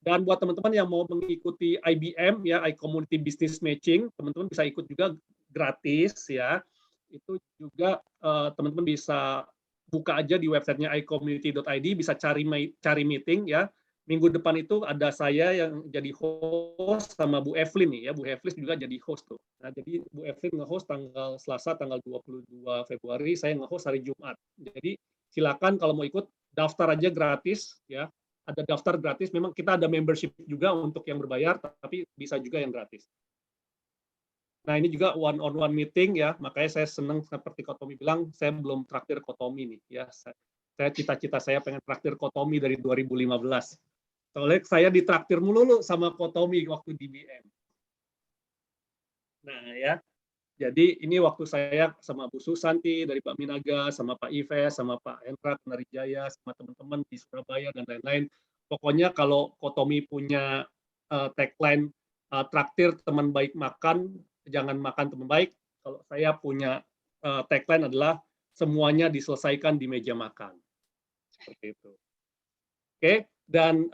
Dan buat teman-teman yang mau mengikuti IBM ya, iCommunity Business Matching, teman-teman bisa ikut juga gratis ya. Itu juga teman-teman bisa buka aja di websitenya iCommunity.id, bisa cari meeting ya. Minggu depan itu ada saya yang jadi host sama Bu Evelyn nih ya. Bu Evelyn juga jadi host tuh. Nah, jadi Bu Evelyn nge-host tanggal Selasa tanggal 22 Februari, saya nge-host hari Jumat. Jadi silakan kalau mau ikut daftar aja gratis ya. Ada daftar gratis. Memang kita ada membership juga untuk yang berbayar, tapi bisa juga yang gratis. Nah, ini juga one-on-one meeting ya, makanya saya senang seperti Kotomi bilang, saya belum traktir Kotomi nih ya. Saya cita-cita saya pengen traktir Kotomi dari 2015. Soalnya saya ditraktir mulu sama Kotomi waktu di BM. Nah ya, jadi ini waktu saya sama Bu Susanti dari Pak Minaga, sama Pak Ives, sama Pak Hendra Narijaya, sama teman-teman di Surabaya dan lain-lain. Pokoknya kalau Kotomi punya tagline traktir teman baik makan, jangan makan teman baik. Kalau saya punya tagline adalah semuanya diselesaikan di meja makan. Seperti itu. Oke, dan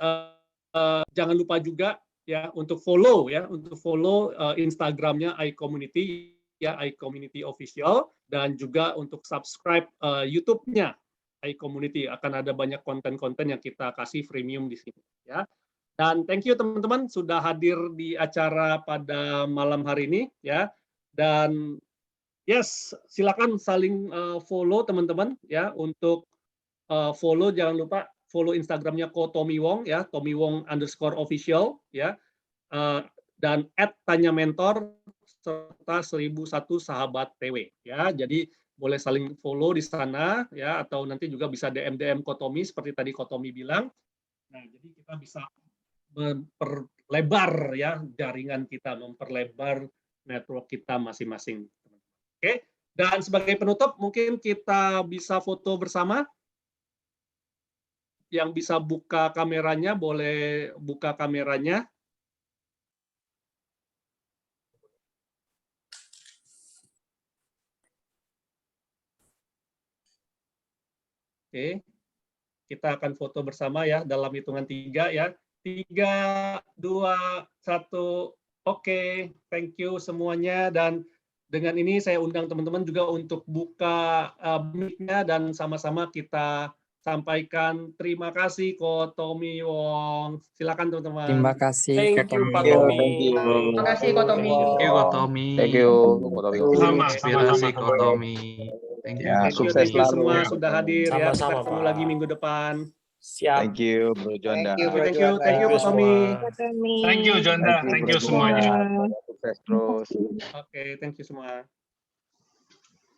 jangan lupa juga ya untuk follow Instagramnya iCommunity ya, iCommunity Official, dan juga untuk subscribe YouTube-nya iCommunity. Akan ada banyak konten-konten yang kita kasih freemium di sini ya. Dan thank you teman-teman sudah hadir di acara pada malam hari ini ya. Dan yes, silakan saling follow teman-teman ya. Untuk follow jangan lupa follow Instagramnya Kotomi Wong ya, @tomiwong_official ya, dan @tanya_mentor serta 1001 sahabat TW ya. Jadi boleh saling follow di sana ya, atau nanti juga bisa DM Kotomi seperti tadi Kotomi bilang. Nah, jadi kita bisa memperlebar ya jaringan kita, memperlebar network kita masing-masing. Oke, dan sebagai penutup mungkin kita bisa foto bersama. Yang bisa buka kameranya, boleh buka kameranya. Oke, kita akan foto bersama ya, dalam hitungan 3 ya. 3, 2, 1, oke, thank you semuanya. Dan dengan ini saya undang teman-teman juga untuk buka mic-nya dan sama-sama kita sampaikan terima kasih Kotomi Wong. Silakan teman-teman. Terima kasih. Thank you Pak Tommy. Terima kasih Kotomi. Thank you Kotomi. Thank you Kotomi. Inspirasi Kotomi. Thank you. Ya, sukses Thank you selalu. semua sudah hadir ya. Kita Sama-sama, ketemu Pak. lagi minggu depan. Siap. Thank you Bro Jonda. Thank you Kotomi. Thank you Jonda, thank you semuanya. Sukses terus. Oke, thank you semua.